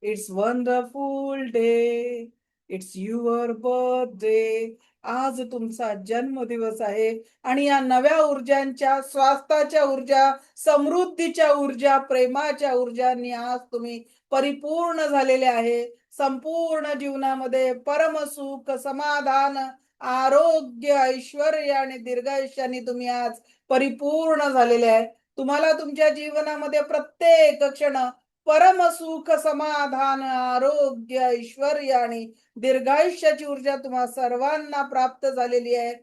It's wonderful day. It's your birthday. आज तुमचा जन्मदिवस आहे आणि या नव्या ऊर्जांच्या, स्वास्थ्याच्या ऊर्जा, समृद्धीच्या ऊर्जा, प्रेमाच्या ऊर्जांनी आज तुम्ही परिपूर्ण झालेले आहे. संपूर्ण जीवनामध्ये परमसुख, समाधान, आरोग्य, ऐश्वर आणि दीर्घायुष्याने तुम्ही आज परिपूर्ण झालेले आहे. तुम्हाला तुमच्या जीवनामध्ये प्रत्येक क्षण परमसुख, समाधान, आरोग्य, ऐश्वर आणि दीर्घायुष्याची ऊर्जा तुम्हा सर्वांना प्राप्त झालेली आहे.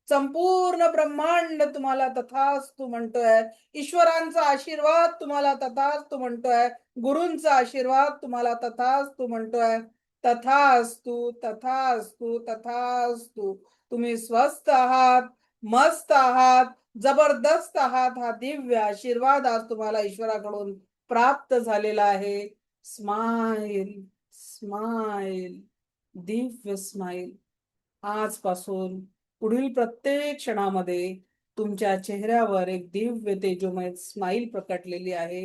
संपूर्ण ब्रह्मांड तुम्हाला तथास्तु म्हणतोय. ईश्वरांचा आशीर्वाद तुम्हाला तथास्तु म्हणतोय. गुरूंचा आशीर्वाद तुम्हाला तथास्तु म्हणतोय. तथास्तु, तथास्तु, तथास्तु. तुम्ही स्वस्थ आहात, मस्त आहात, जबरदस्त आहात. हा दिव्य आशीर्वाद आज तुम्हाला ईश्वराकडून प्राप्त झालेला आहे. Smile, smile, Divya smile. आजपासून पुढील प्रत्येक क्षणामध्ये तुमच्या चेहऱ्यावर एक दिव्य तेजोमय स्माइल प्रकटलेली आहे.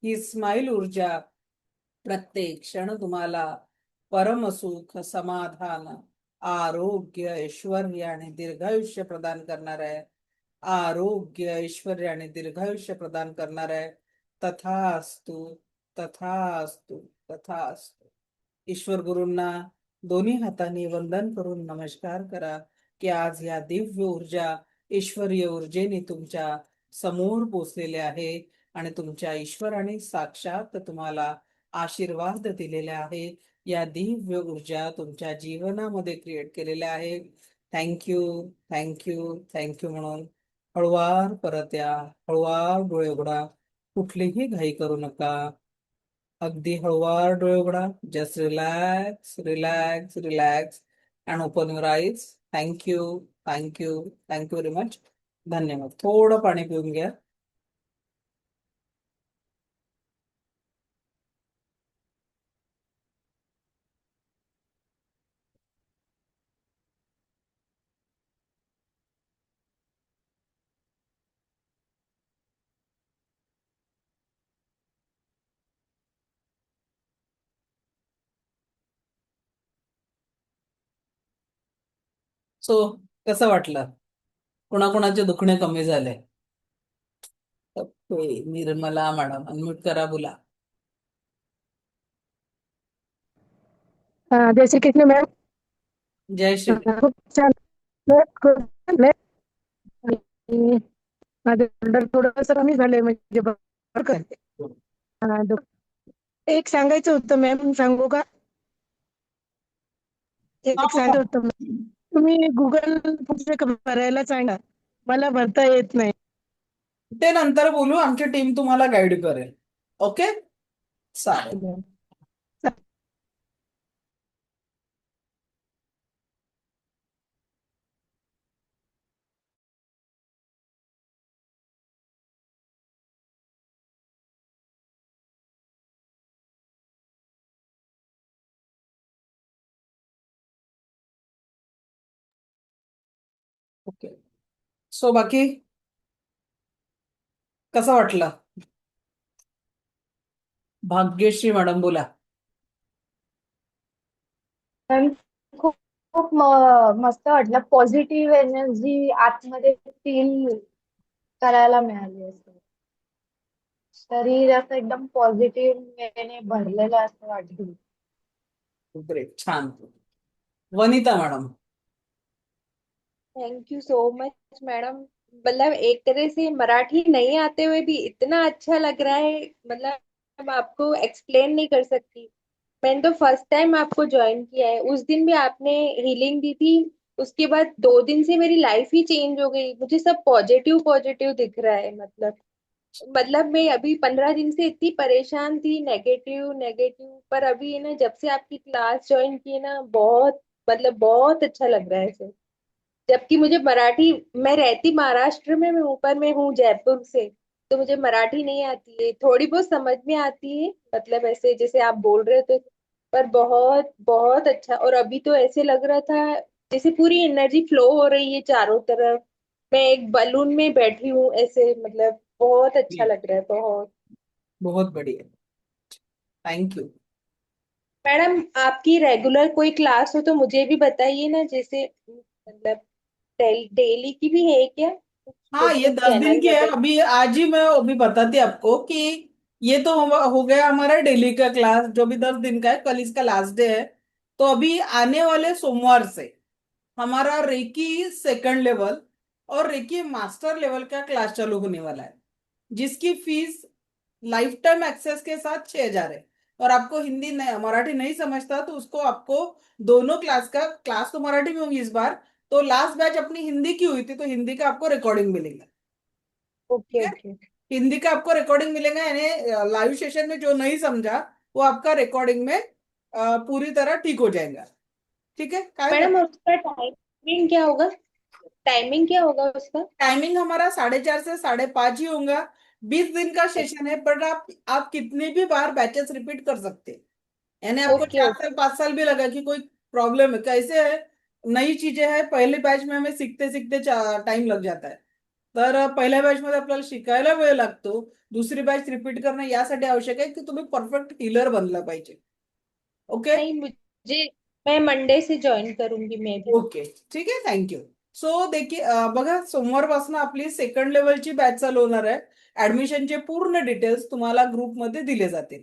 ही स्माइल ऊर्जा प्रत्येक क्षण तुम्हाला परमसुख, समाधान, आरोग्य, ऐश्वर्य आणि दीर्घायुष्य प्रदान करणार आहे. आरोग्य, ऐश्वर्य आणि दीर्घायुष्य प्रदान करणार आहे. तथास्तु, तथास्तु, तथास्तु. ईश्वर गुरूंना दोन्ही हातांनी वंदन करून नमस्कार करा की आज या दिव्य ऊर्जा, ईश्वरीय ऊर्जेने तुमच्या समोर पोचलेले आहे आणि तुमच्या ईश्वराने साक्षात तुम्हाला आशीर्वाद दिलेले आहे. या दिव्य ऊर्जा तुमच्या जीवनामध्ये क्रिएट केलेल्या आहे. थँक्यू, थँक्यू, थँक्यू म्हणून हळुवार परत या. हळुवार डोळे उघडा, कुठलीही घाई करू नका. अगदी हळुवार डोळे उघडा. Just relax, relax, relax and open your eyes. Thank you, thank you, thank you very much. धन्यवाद. थोडं पाणी पिऊन घ्या. सो कसं वाटलं? कुणाकुणाचे दुखणे कमी झाले? ओके, निर्मला मॅडम अनम्यूट करा, बोला. जय श्री कृष्ण मॅम. जय श्री. खूप छान, खूप छान आहे. आणि माझं शोल्डर थोडंसं कमी झालंय, म्हणजे बरं का. एक सांगायचं होतं मॅम, सांगू का? एक सांगत होतं तुम्ही गुगल भरायला सांगा, मला भरता येत नाही. ते नंतर बोलू, आमची टीम तुम्हाला गाईड करेल. ओके, चालेल. ओके, सो बाकी कसं वाटलं? भाग्यश्री मॅडम बोला. पण खूप खूप मस्त वाटलं. पॉझिटिव्ह एनर्जी आतमध्ये फील करायला मिळाली असं. शरीर असं एकदम पॉझिटिव्ह वेने भरलेलं असं वाटलं. ग्रेट, छान. Vanita madam. Thank you so much madam. मतलब एक तरह से मराठी नहीं आते हुए भी इतना अच्छा लग रहा है, मतलब आपको एक्सप्लेन नहीं कर सकती। मैंने तो फर्स्ट टाइम आपको ज्वाइन किया है, उस दिन भी आपने हीलिंग दी थी। उसके बाद 2 दिन से मेरी लाइफ ही चेंज हो गई, मुझे सब पॉजिटिव पॉजिटिव दिख रहा है। मतलब मैं अभी 15 दिन से इतनी परेशान थी, नेगेटिव नेगेटिव, पर अभी ना जब से आपकी क्लास ज्वाइन की है ना, बहुत मतलब बहुत अच्छा लग रहा है सर। जबकि मुझे मराठी, मैं रहती महाराष्ट्र में, मैं ऊपर में हूँ जयपुर से, तो मुझे मराठी नहीं आती है, थोड़ी बहुत समझ में आती है, मतलब ऐसे जैसे आप बोल रहे थे। पर बहुत बहुत अच्छा। और अभी तो ऐसे लग रहा था जैसे पूरी एनर्जी फ्लो हो रही है चारों तरफ, मैं एक बलून में बैठी हूँ ऐसे, मतलब बहुत अच्छा लग रहा है बहुत। बहुत बढ़िया, थैंक यू। मैडम आपकी रेगुलर कोई क्लास हो तो मुझे भी बताइए ना, जैसे मतलब डेली की भी है क्या, हाँ, ये मतलब 10 दिन चैनल की है। वगैरह? अभी आज ही मैं अभी बताती आपको कि ये तो हो गया हमारा डेली का क्लास, जो भी 10 दिन का है। कल इसका लास्ट डे है। तो अभी आने वाले सोमवार से हमारा रेकी सेकंड लेवल और रेकी मास्टर लेवल का क्लास चालू होने वाला है, जिसकी फीस लाइफ टाइम एक्सेस के साथ 6,000 है। और आपको हिंदी नहीं, मराठी नहीं समझता तो उसको आपको दोनों क्लास तो मराठी में होगी इस बार। तो लास्ट बैच अपनी हिंदी की हुई थी, तो हिंदी का आपको रिकॉर्डिंग मिलेगा। ठीक ओके है, ओके। हिंदी का आपको रिकॉर्डिंग मिलेगा, यानी लाइव सेशन में जो नहीं समझा वो आपका रिकॉर्डिंग में पूरी तरह ठीक हो जाएगा। ठीक है, काय मैडम उसका टाइमिंग क्या होगा, टाइमिंग क्या होगा उसका? टाइमिंग हमारा 4:30 से 5:30 ही होगा। 20 दिन का सेशन है, पर आप कितनी भी बार बैचेस रिपीट कर सकते हैं। यानी आपको ओके 4 साल ओके। 5 साल भी लगा कि कोई प्रॉब्लम है, कैसे है, नई चीजें हैं, पहले बैच में हमें सीखते सीखते टाइम लग जाता है। तर पहिल्या बॅच मध्ये आपल्याला शिकायला वेळ लागतो। दुसरी बॅच रिपीट करणं यासाठी आवश्यक आहे की तुम्ही परफेक्ट हीलर बनला पाहिजे। ओके, नहीं मुझे, मैं मंडे से ज्वाइन करूंगी मैं भी। ओके, ठीक आहे, थँक्यू। सो देखिए, बघा, सोमवारपासून आपली सेकंड लेवलची बॅच चालू होणार आहे। ऍडमिशनचे पूर्ण डिटेल्स तुम्हाला ग्रुपमध्ये दिले जातील।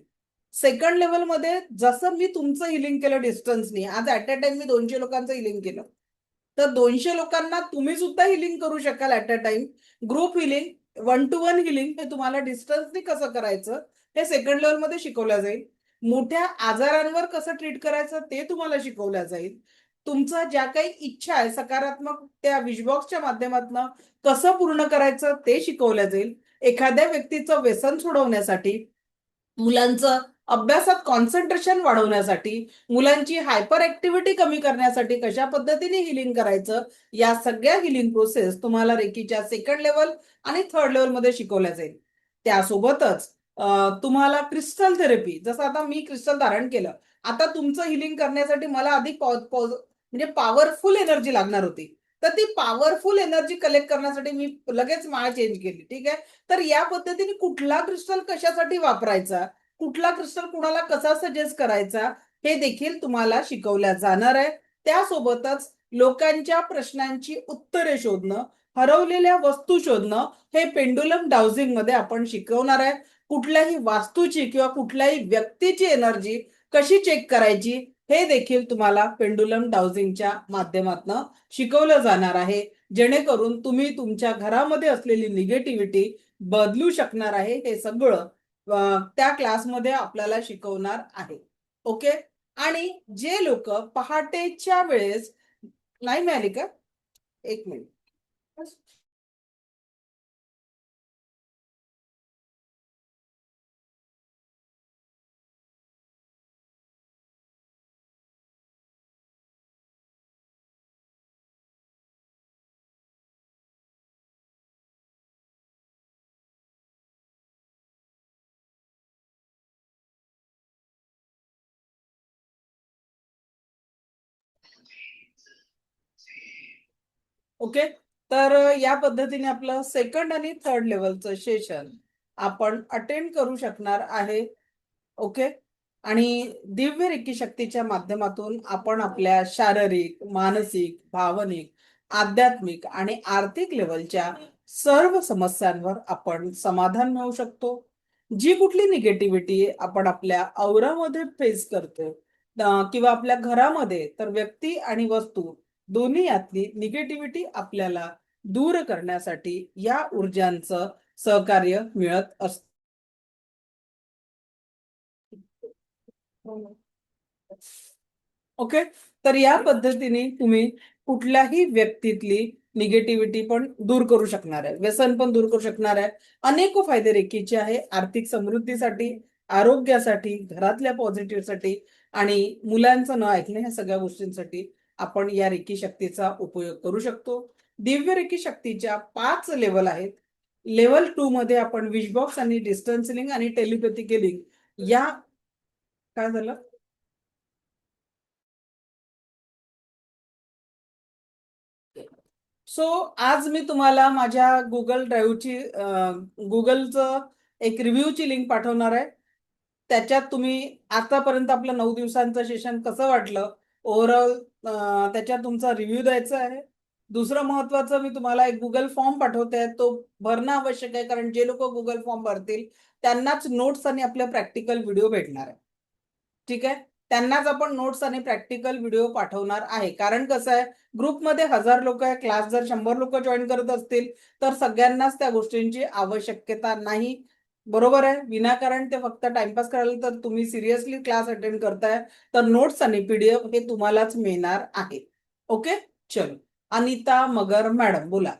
सेकंड लेवलमध्ये जसं मी तुमचं हिलिंग केलं डिस्टन्सनी, आज ऍट अ टाइम मी 200 लोकांचं हिलिंग केलं, तर 200 लोकांना तुम्ही सुद्धा हिलिंग करू शकाल at a time. Group healing, 1 to 1 healing हे तुम्हाला डिस्टन्सनी कसं करायचं हे सेकंड लेवलमध्ये शिकवलं जाईल। मोठ्या आजारांवर कसं ट्रीट करायचं ते तुम्हाला शिकवलं जाईल। तुमचा ज्या काही इच्छा आहे सकारात्मक त्या विशबॉक्सच्या माध्यमातून कसं पूर्ण करायचं ते शिकवलं जाईल। एखाद्या व्यक्तीचं व्यसन सोडवण्यासाठी, मुलांचं अभ्यासात कॉन्सन्ट्रेशन वाढवण्यासाठी, मुलांची हायपर ऍक्टिव्हिटी कमी करण्यासाठी कशा पद्धतीने हिलिंग करायचं, या सगळ्या हिलिंग प्रोसेस तुम्हाला रेकीच्या सेकंड लेवल आणि थर्ड लेवल मध्ये शिकवल्या जाईल। त्यासोबतच तुम्हाला क्रिस्टल थेरपी, जसं आता मी क्रिस्टल धारण केलं, आता तुमचं हिलिंग करण्यासाठी मला अधिक म्हणजे पॉवरफुल एनर्जी लागणार होती, तर ती पॉवरफुल एनर्जी कलेक्ट करण्यासाठी मी लगेच माळ चेंज केली। ठीक आहे, तर या पद्धतीने कुठला क्रिस्टल कशासाठी वापरायचा, कुठला क्रिस्टल कुणाला कसा सजेस्ट करायचा हे देखील तुम्हाला शिकवल्या जाणार आहे। त्यासोबतच लोकांच्या प्रश्नांची उत्तरे शोधणं, हरवलेल्या वस्तू शोधणं हे पेंडुलम डाउजिंग मध्ये आपण शिकवणार आहे। कुठल्याही वास्तूची किंवा कुठल्याही व्यक्तीची एनर्जी कशी चेक करायची हे देखील तुम्हाला पेंडुलम डाउजिंगच्या माध्यमातून शिकवलं जाणार आहे, जेणेकरून तुम्ही तुमच्या घरामध्ये असलेली निगेटिव्हिटी बदलू शकणार आहे। हे सगळं त्या क्लासमध्ये आपल्याला शिकवणार आहे। ओके, आणि जे लोक पहाटेच्या वेळेस नाही मिळाली का, एक मिनिट. ओके. तर या पद्धतीने आपलं सेकंड आणि थर्ड लेवलचं सेशन आपण अटेंड करू शकणार आहे. ओके. आणि दिव्य रेकी शक्तीच्या माध्यमातून आपण आपल्या शारीरिक, मानसिक, भावनिक, आध्यात्मिक आणि आर्थिक लेवलच्या सर्व समस्यांवर आपण समाधान मिळवू शकतो. जी कुठली निगेटिव्हिटी आपण आपल्या औरामध्ये फेस करतो, किंवा आपल्या घरामध्ये, तर व्यक्ती आणि वस्तू दोन्ही यातली निगेटिव्हिटी आपल्याला दूर करण्यासाठी या ऊर्जांचं सहकार्य मिळत असतं. ओके. तर या पद्धतीने तुम्ही कुठल्याही व्यक्तीतली निगेटिव्हिटी पण दूर करू शकणार आहे, व्यसन पण दूर करू शकणार आहे. अनेक फायदे रेकीचे आहे, आर्थिक समृद्धीसाठी, आरोग्यासाठी, घरातल्या पॉझिटिव्हसाठी आणि मुलांचं न ऐकणे, ह्या सगळ्या गोष्टींसाठी आपण या रेकी शक्तीचा उपयोग करू शकतो. दिव्य रेकी शक्तीच्या 5 लेवल आहेत. लेवल 2 मध्ये आपण विशबॉक्स आणि डिस्टन्स लिंक आणि टेलिपॅथिक लिंक या, काय झालं? सो आज मी तुम्हाला माझ्या गुगल ड्राईव्हची, गुगलचं एक रिव्ह्यूची लिंक पाठवणार आहे. त्याच्यात तुम्ही आतापर्यंत आपलं 9 दिवसांचं सेशन कसं वाटलं ओव्हरऑल, त्याच्यात तुमचा रिव्ह्यू द्यायचा आहे. दुसरं महत्वाचं, मी तुम्हाला एक गुगल फॉर्म पाठवते, तो भरणं आवश्यक आहे, कारण जे लोक गुगल फॉर्म भरतील त्यांनाच नोट्स आणि आपले प्रॅक्टिकल व्हिडिओ भेटणार आहे. ठीक आहे. त्यांनाच आपण नोट्स आणि प्रॅक्टिकल व्हिडिओ पाठवणार आहे. कारण कसं आहे, ग्रुपमध्ये 1000 लोक आहे, क्लास जर 100 लोक जॉईन करत असतील तर सगळ्यांनाच त्या गोष्टींची आवश्यकता नाही. बरोबर आहे. विनाकारण ते फक्त टाइमपास करायला, तर तुम्ही सिरियसली क्लास अटेंड करताय तर नोट्स आणि पीडीएफ हे तुम्हालाच मिळणार आहे. ओके. चलो, अनिता मगर मॅडम बोला.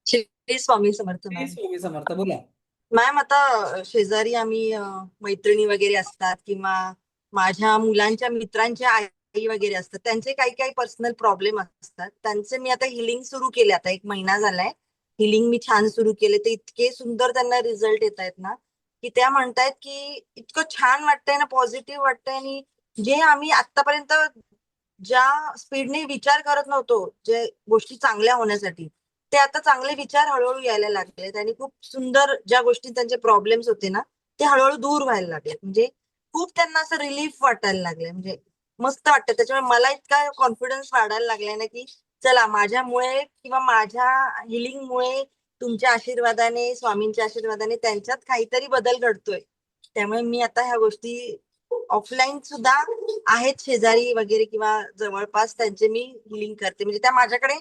श्री स्वामी समर्थ श्री मॅम. स्वामी समर्थ बोला. मॅम, आता शेजारी आम्ही मैत्रिणी वगैरे असतात किंवा माझ्या मुलांच्या मित्रांच्या आई वगैरे असतात, त्यांचे काही काही पर्सनल प्रॉब्लेम असतात. त्यांचे मी आता हिलिंग सुरू केले, आता 1 महिना झालाय. हिलिंग मी छान सुरू केले, तर इतके सुंदर त्यांना रिझल्ट येत आहेत ना, की त्या म्हणतायत की इतकं छान वाटतंय ना, पॉझिटिव्ह वाटतंय. आणि जे आम्ही आतापर्यंत ज्या स्पीडने विचार करत नव्हतो, जे गोष्टी चांगल्या होण्यासाठी, ते आता चांगले विचार हळूहळू यायला लागलेत. आणि खूप सुंदर ज्या गोष्टी त्यांचे प्रॉब्लेम्स होते ना, ते हळूहळू दूर व्हायला लागले. म्हणजे खूप त्यांना असं रिलीफ वाटायला लागले, म्हणजे मस्त वाटतं. त्याच्यामुळे मला इतका कॉन्फिडन्स वाढायला लागलाय ना, की चला, माझ्यामुळे किंवा माझ्या हिलिंगमुळे, तुमच्या आशीर्वादाने, स्वामींच्या आशीर्वादाने त्यांच्यात काहीतरी बदल घडतोय. त्यामुळे मी आता ह्या गोष्टी ऑफलाईन सुद्धा आहेत, शेजारी वगैरे किंवा जवळपास, त्यांचे मी हिलिंग करते. म्हणजे त्या माझ्याकडे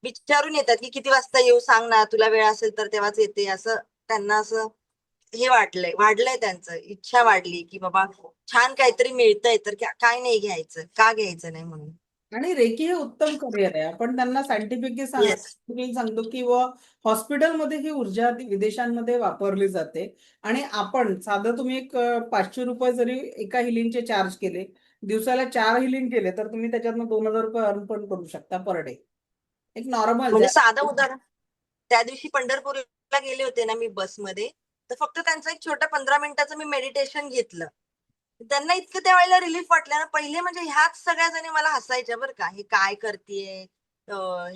विचारून येतात की किती वाजता येऊ, सांग ना, तुला वेळ असेल तर तेव्हाच येते. असं त्यांना असं हे वाढलंय त्यांचं, इच्छा वाढली की बाबा छान काहीतरी मिळतंय तर काय नाही घ्यायचं, का घ्यायचं नाही म्हणून. आणि रेकी हे उत्तम करिअर आहे. आपण त्यांना सायंटिफिकली येस. सांगतो की हॉस्पिटलमध्ये ही ऊर्जा विदेशांमध्ये वापरली जाते. आणि आपण साधं तुम्ही एक 500 रुपये जरी एका हिलिंगचे चार्ज केले, दिवसाला 4 हिलिंग केले, तर तुम्ही त्याच्यातनं 2000 रुपये अर्न पण करू शकता पर डे. एक नॉर्मल म्हणजे साधं उदाहरण, त्या दिवशी पंढरपूरला गेले होते ना मी बसमध्ये, तर फक्त त्यांचं एक छोटं 15 मिनिटाचं मी मेडिटेशन घेतलं. त्यांना इतकं त्यावेळेला रिलीफ वाटलं ना. पहिले म्हणजे ह्याच सगळ्या जणी मला हसायच्या बरं का, हे काय करतेय,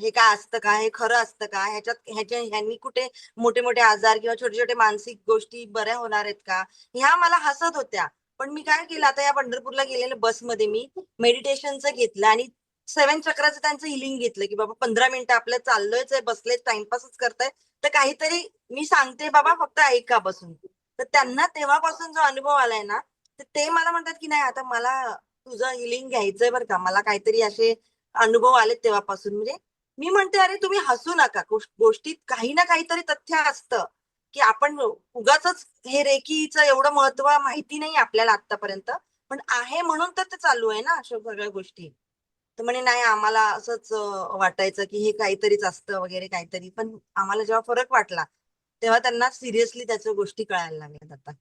हे काय असतं का, हे खरं असतं का, ह्यांनी कुठे मोठे मोठे आजार किंवा छोटे छोटे मानसिक गोष्टी बऱ्या होणार आहेत का, ह्या मला हसत होत्या. पण मी काय केलं, आता या पंढरपूरला गेलेल्या बसमध्ये मी मेडिटेशनचं घेतलं आणि 7 चक्राचं त्यांचं हिलिंग घेतलं, की बाबा 15 मिनिटं आपलं चाललोयच आहे, बसले टाइमपासच करताय, तर काहीतरी मी सांगते बाबा, फक्त ऐका बसून. तर त्यांना तेव्हापासून जो अनुभव आलाय ना, तर ते मला म्हणतात की नाही, आता मला तुझं हिलिंग घ्यायचंय बरं का, मला काहीतरी असे अनुभव आलेत तेव्हापासून. म्हणजे मी म्हणते, अरे तुम्ही हसू नका, गोष्टीत काही ना काहीतरी तथ्य असतं, की आपण उगाच हे रेकीचं एवढं महत्व माहिती नाही आपल्याला आतापर्यंत, पण आहे म्हणून तर ते चालू आहे ना अशा सगळ्या गोष्टी. तर म्हणे नाही आम्हाला असंच वाटायचं की हे काहीतरीच असतं वगैरे काहीतरी, पण आम्हाला जेव्हा फरक वाटला तेव्हा त्यांना सिरियसली त्याच्या गोष्टी कळायला लागल्यात आता.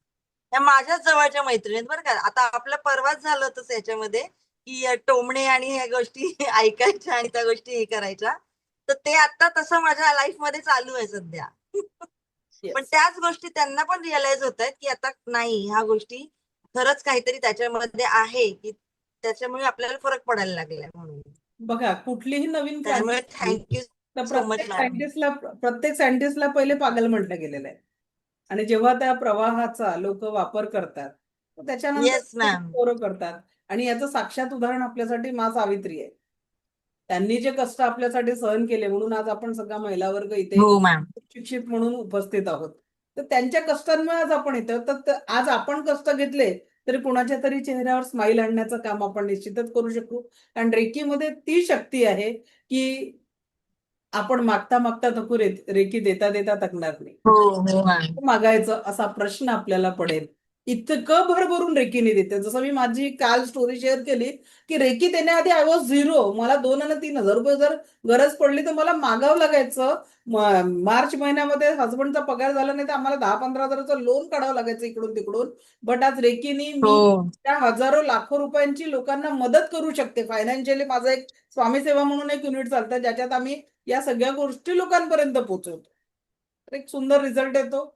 त्या माझ्याच जवळच्या मैत्रिणी आहेत बरं का. आता आपलं परवाच झालं होतं याच्यामध्ये की टोमणे आणि ह्या गोष्टी ऐकायच्या आणि त्या गोष्टी हे करायच्या. तर ते आता तसं माझ्या लाईफ मध्ये चालू आहे सध्या. पण येस. त्याच गोष्टी त्यांना पण रिअलाइज होत आहेत की आता नाही ह्या गोष्टी खरंच काहीतरी त्याच्यामध्ये आहे की त्याच्यामुळे आपल्याला फरक पडायला लागलाय म्हणून. बघा, कुठलीही नवीन क्रांती त्यामुळे झाली थँक्यू तर सो मच मॅडम. प्रत्येक सायंटिस्टला पहिले पागल म्हटलं गेलेलं आहे. आणि जेव्हा त्या प्रवाहाचा लोक वापर करतात तर येस त्याच्यानंतर मॅम. पोरं करतात. आणि याचं साक्षात उदाहरण आपल्यासाठी मा सावित्री आहे. त्यांनी जे कष्ट आपल्यासाठी सहन केले म्हणून आज आपण सगळा महिला वर्ग इथे हो मॅम. शिक्षित म्हणून उपस्थित आहोत. तर त्यांच्या कष्टांमुळे आज आपण इथे आहोत. आज आपण कष्ट घेतले तरी कुणाच्या तरी चेहऱ्यावर स्माईल आणण्याचं काम आपण निश्चितच करू शकू. कारण रेकीमध्ये ती शक्ती आहे की आपण मागता मागता थकू रेकी देता देता थकणार नाही. हो हो मॅम. मागायचं असा प्रश्न आपल्याला पडेल. इतकं भरभरून रेकीने देते. जसं मी माझी काल स्टोरी शेअर केली की रेकी देण्याआधी आय वॉज झिरो. मला 2 आणि 3,000 रुपये जर गरज पडली तर मला मागावं लागायचं. मार्च महिन्यामध्ये हसबंडचा पगार झाला नाही तर आम्हाला 10-15,000चं लोन काढावं लागायचं इकडून तिकडून. बट आज रेकीनी हो मी त्या हजारो लाखो रुपयांची लोकांना मदत करू शकते. फायनान्शियली माझं एक स्वामी सेवा म्हणून एक युनिट चालतं ज्याच्यात आम्ही या सगळ्या गोष्टी लोकांपर्यंत पोहोचवतो. तर एक सुंदर रिझल्ट येतो.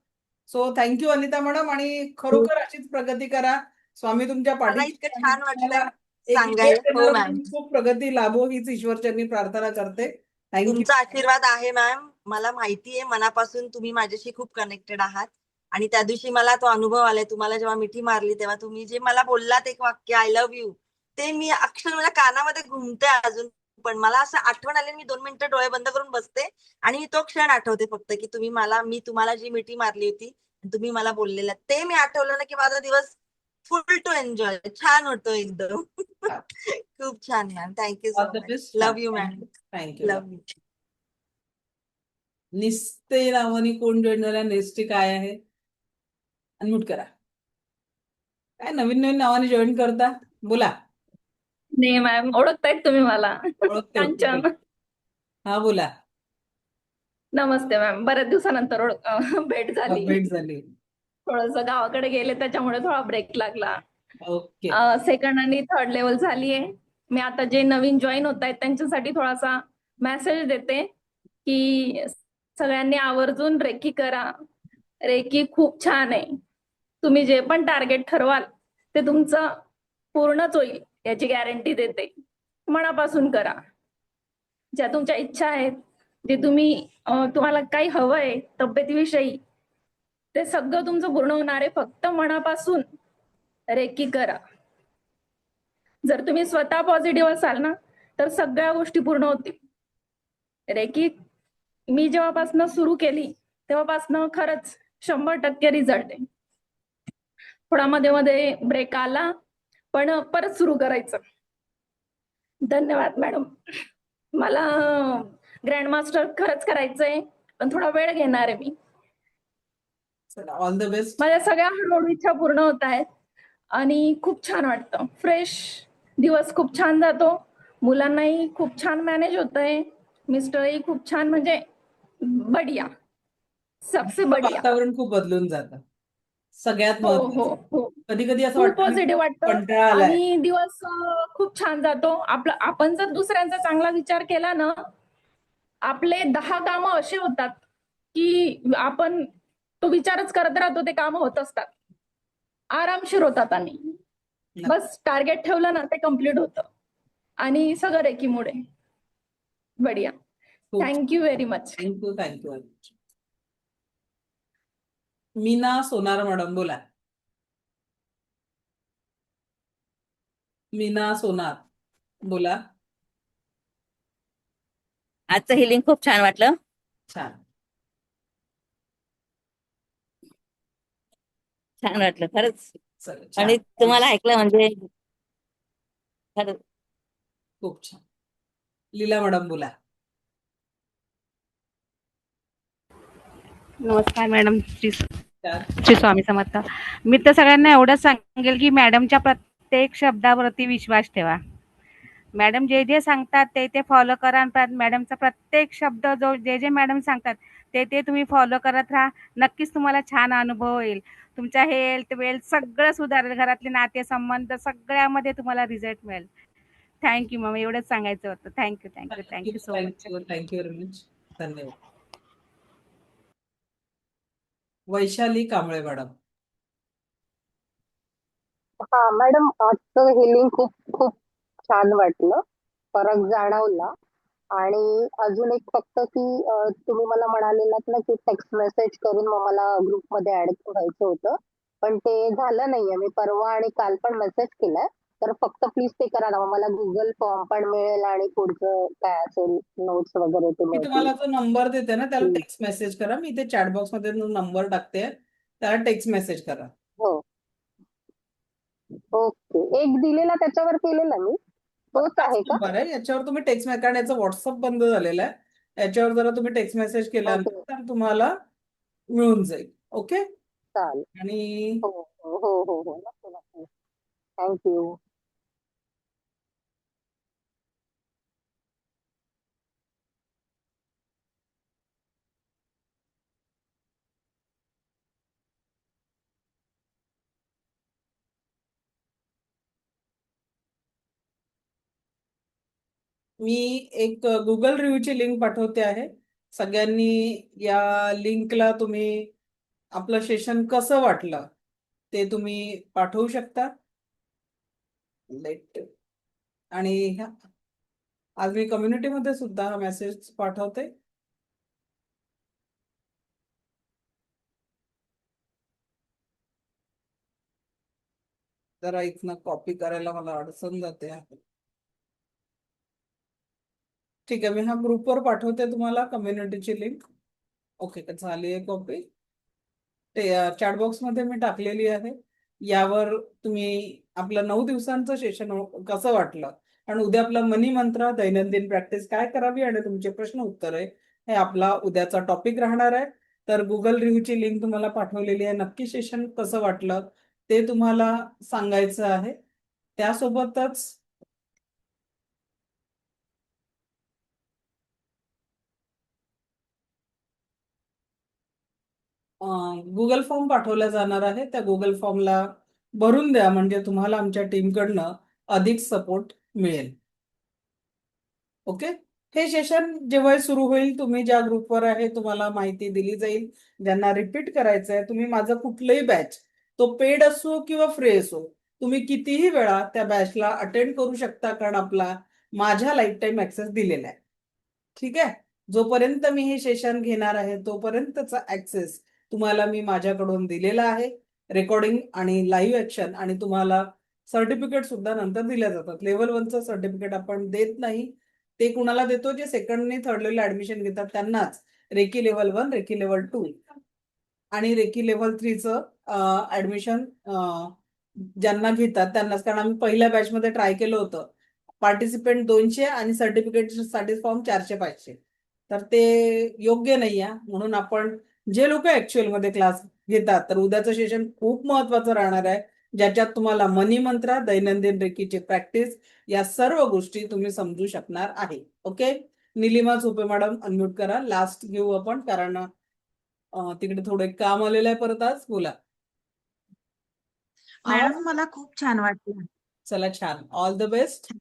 So thank you Anita madam. आणि खरोखर अशीच प्रगती करा. स्वामी तुमच्या मला पाठीशी इतकं आहे आणि छान वाटलं तुम्हाला एक लीडर सांगायला. हो ट्रेनर मॅम. म्हणून खूप प्रगती लाभो हीच ईश्वरचरणी प्रार्थना करते. थँक्यू. तुमचा आशीर्वाद आहे मॅम. मला माहिती आहे मनापासून तुम्ही माझ्याशी खूप कनेक्टेड आहात. आणि त्या दिवशी मला तो अनुभव आलाय तुम्हाला जेव्हा मिठी मारली तेव्हा तुम्ही जे मला बोललात एक वाक्य आय लव्ह यू, ते मी अक्षर माझ्या कानामध्ये घुमते अजून. पण मला असं आठवण आली मी 2 मिनिटं डोळे बंद करून बसते आणि तो क्षण आठवते फक्त की मी तुम्हाला जी मिठी मारली होती तुम्ही मला बोललेलं ते मी आठवलं ना की माझा दिवस फुल टू एन्जॉय छान होतो एकदम. खूप छान ma'am. Thank you all so the much. Best. Love you ma'am. Thank you. Thank you. Love you. निस्ते नावाने कोण जॉईन झाला? नेस्टी काय आहे? अनम्यूट करा. काय नवीन नवीन नावाने जॉईन करता? बोला. नाही मॅम, ओळखतायत तुम्ही मला. ओळखते कांचन. ओळखते. हा बोला. नमस्ते मॅम. बऱ्याच दिवसानंतर भेट झाली. भेट झाली. थोडस गावाकडे गेले त्याच्यामुळे थोडा ब्रेक लागला. ओके. सेकंड आणि थर्ड लेवल झालीये. मी आता जे नवीन जॉईन होत आहेत त्यांच्यासाठी थोडासा मेसेज देते की सगळ्यांनी आवर्जून रेकी करा. रेकी खूप छान आहे. तुम्ही जे पण टार्गेट ठरवाल ते तुमचं पूर्णच होईल याची गॅरंटी देते. मनापासून करा. ज्या तुमच्या इच्छा आहेत, जे तुम्हाला काही हवंय तब्येतीविषयी, ते सगळं तुमचं पूर्ण होणार आहे. फक्त मनापासून रेकी करा. जर तुम्ही स्वतः पॉझिटिव्ह असाल ना तर सगळ्या गोष्टी पूर्ण होतील. रेकी मी जेव्हापासनं सुरू केली तेव्हापासनं खरंच 100% रिझल्ट आहे. थोडा मध्ये मध्ये ब्रेक आला पण परत सुरू करायचं. धन्यवाद मॅडम. मला ग्रँड मास्टर खरंच करायचंय पण थोडा वेळ घेणार आहे मी. All the best. माझ्या सगळ्या हळूहळू इच्छा पूर्ण होत आहेत आणि खूप छान वाटतं. फ्रेश दिवस खूप छान जातो. मुलांनाही खूप छान मॅनेज होतंय. मिस्टरही खूप छान म्हणजे बढिया. सबसे बढिया. वातावरण खूप बदलून जातं. सगळ्यात हो हो महत्वाचं. हो. कधी कधी असं खूप वाटतं ना, पॉझिटिव्ह वाटतं कंटाळा आलाय. आणि दिवस खूप छान जातो. आपण जर दुसऱ्यांचा चांगला विचार केला ना, आपले 10 कामं असे होतात की आपण तो विचारच करत राहतो, ते कामं होत असतात. आरामशीर होतात आणि बस टार्गेट ठेवलं ना ते कम्प्लीट होतं. आणि सगळं रेकीमुळे. बढिया. Thank you very much. Thank you. Thank you. Meena Sonar madam बोला. मीना सोनार बोला. आजचं हिलिंग खूप छान वाटलं. छान. छान वाटलं खरंच. चला, आणि छान. तुम्हाला ऐकलं म्हणजे खरंच खूप छान. लीला मॅडम बोला. नमस्कार मॅडम. श्री चार. श्री स्वामी समर्थ. मी तर सगळ्यांना एवढंच सांगेल की मॅडमच्या प्रत्येक शब्दावरती विश्वास ठेवा. मॅडम जे जे सांगतात ते ते फॉलो करा आणि मॅडमचा प्रत्येक शब्द जे जे मॅडम सांगतात ते ते तुम्ही फॉलो करत राहा. नक्कीच तुम्हाला छान अनुभव येईल. तुमच्या हेल्थ वेल्थ सगळं सुधारेल. घरातले नातेसंबंध सगळ्यामध्ये तुम्हाला रिझल्ट मिळेल. थँक्यू मॅम, एवढंच सांगायचं होतं. Thank you thank you thank you so much. Thank you very much. धन्यवाद. वैशाली कांबळे मॅडम. हा मॅडम, आजचं हिलिंग खूप खूप छान वाटलं, फरक जाणवला. आणि अजून एक फक्त की तुम्ही मला म्हणालेलात ना की टेक्स्ट मेसेज करून मग मला ग्रुपमध्ये ऍड व्हायचं होतं, पण ते झालं नाहीये. मी परवा आणि काल पण मेसेज केलाय, तर फक्त प्लीज ते करा ना. मग मला गुगल फॉर्म पण मिळेल आणि पुढचं काय असेल नोट्स वगैरे ते मी मिळतील. तुम्हाला जो नंबर देते ना त्याला प्लीज. टेक्स्ट मेसेज करा. मी इथे चॅट बॉक्स मध्ये नंबर टाकते, त्याला टेक्स्ट मेसेज करा. हो, ओके. एक दिलेला त्याच्यावर केलेला मी, तोच आहे का? नंबर आहे याच्यावर तुम्ही टेक्स्ट मेसेज, कारण याचा व्हॉट्सअप बंद झालेला आहे. याच्यावर जरा तुम्ही टेक्स्ट मेसेज केला ओके, तर तुम्हाला मिळून जाईल. ओके. चालेल. आणि हो हो हो हो हो, नक्की नक्की. थँक्यू. मी एक गुगल रिव्ह्यूची लिंक पाठवते आहे. सगळ्यांनी या लिंकला तुम्ही आपलं सेशन कसं वाटलं ते तुम्ही पाठवू शकता. लेट आणि आज मी कम्युनिटीमध्ये सुद्धा हा मेसेज पाठवते. जरा इथनं कॉपी करायला मला अडचण जाते. ठीक आहे, मी हा ग्रुपवर पाठवते तुम्हाला कम्युनिटीची लिंक. ओके, झाली आहे कॉपी. ते चॅट बॉक्समध्ये मी टाकलेली आहे. यावर तुम्ही आपलं 9 दिवसांचं सेशन कसं वाटलं आणि उद्या आपला मनी मंत्र दैनंदिन प्रॅक्टिस काय करावी आणि तुमचे प्रश्न उत्तर आहे हे आपला उद्याचा टॉपिक राहणार आहे. तर गुगल रिव्ह्यूची लिंक तुम्हाला पाठवलेली आहे. नक्की सेशन कसं वाटलं ते तुम्हाला सांगायचं आहे. त्यासोबतच गुगल फॉर्म पाठवला जाणार आहे. त्या गुगल फॉर्मला भरून द्या, म्हणजे तुम्हाला आमच्या टीमकडनं अधिक सपोर्ट मिळेल. ओके. हे सेशन जेव्हा सुरू होईल, तुम्ही ज्या ग्रुपवर आहे तुम्हाला माहिती दिली जाईल. ज्यांना रिपीट करायचं आहे, तुम्ही माझं कुठलंही बॅच, तो पेड असो किंवा फ्री असो, तुम्ही कितीही वेळा त्या बॅचला अटेंड करू शकता, कारण आपला माझ्या लाईफ टाईम ऍक्सेस दिलेला आहे. ठीक आहे. जोपर्यंत मी हे सेशन घेणार आहे तोपर्यंतचा ऍक्सेस तुम्हाला मी माझ्याकडून दिलेला आहे. रेकॉर्डिंग आणि लाईव्ह ऍक्शन, आणि तुम्हाला सर्टिफिकेट सुद्धा नंतर दिल्या जातात. लेव्हल 1चं सर्टिफिकेट आपण देत नाही. ते कुणाला देतो जे सेकंड आणि थर्ड लेवल ऍडमिशन घेतात त्यांनाच. रेकी लेव्हल 1, रेकी लेव्हल 2 आणि रेकी लेव्हल 3चं ऍडमिशन ज्यांना घेतात त्यांनाच. कारण आम्ही पहिल्या बॅचमध्ये ट्राय केलं होतं. पार्टिसिपेंट 200 आणि सर्टिफिकेट साठी फॉर्म 400-500. तर ते योग्य नाही आहे. म्हणून आपण जे लोक ऍक्च्युअल मध्ये क्लास घेतात, तर उद्याचं सेशन खूप महत्वाचं राहणार आहे, ज्याच्यात तुम्हाला मनी मंत्र, दैनंदिन रेकीची प्रॅक्टिस या सर्व गोष्टी तुम्ही समजू शकणार आहे. ओके. निलिमा झोपे मॅडम अनम्यूट करा. लास्ट घेऊ आपण, कारण तिकडे थोडं एक काम आलेलं आहे परत आज. बोला. मॅडम, मला खूप छान वाटलं. चला, छान. All the best.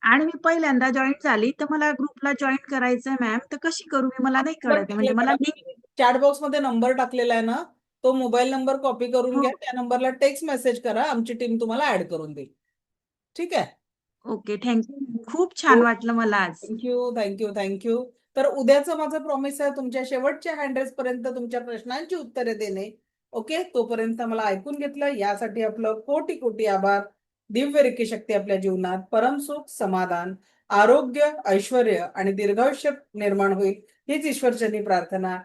आणि मी पहिल्यांदा जॉईन झाली, तर मला ग्रुपला जॉईन करायचंय मॅम, तर कशी करू मी? मला नाही कळत आहे. म्हणजे मला लिंक. चॅट बॉक्स मध्ये नंबर टाकलेला आहे ना, तो मोबाईल नंबर कॉपी करून हो. घ्या. त्या नंबरला टेक्स्ट मेसेज करा, आमची टीम तुम्हाला ऍड करून देईल. ठीक आहे. Okay, thank you. खूप छान वाटलं मला आज. Thank you thank you thank you. तर उद्याचं माझं प्रॉमिस आहे तुमच्या शेवटच्या हँड्रेस पर्यंत तुमच्या प्रश्नांची उत्तरे देणे. ओके. तोपर्यंत मला ऐकून घेतलं यासाठी आपलं कोटी कोटी आभार. दिव्य रेकी शक्ती आपल्या जीवनात परमसुख, समाधान, आरोग्य, ऐश्वर आणि दीर्घायुष्य निर्माण होईल हीच ईश्वरचरणी प्रार्थना.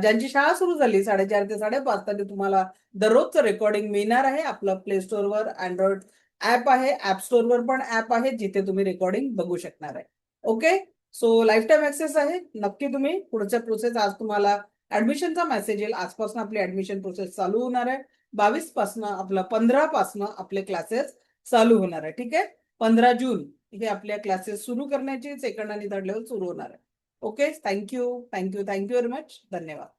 ज्यांची शाळा सुरू झाली 4:30 ते 5:30 तरी तुम्हाला दररोजचं रेकॉर्डिंग मिळणार आहे. आपलं प्ले स्टोअरवर अँड्रॉइड ऍप आहे, ऍप स्टोअरवर पण ऍप आहे, जिथे तुम्ही रेकॉर्डिंग बघू शकणार आहे. Okay. So lifetime access आहे. नक्की तुम्ही पुढच्या प्रोसेस, आज तुम्हाला ऍडमिशनचा मेसेज येईल. आजपासून आपली ऍडमिशन प्रोसेस चालू होणार आहे. 22 पासनं 15 पासनं आपले क्लासेस चालू होणार आहे. ठीक आहे, 15 जून हे आपल्या क्लासेस सुरू करण्याची सेकंड आणि थर्ड लेवल सुरू होणार आहे. Okay, thank you very much. धन्यवाद.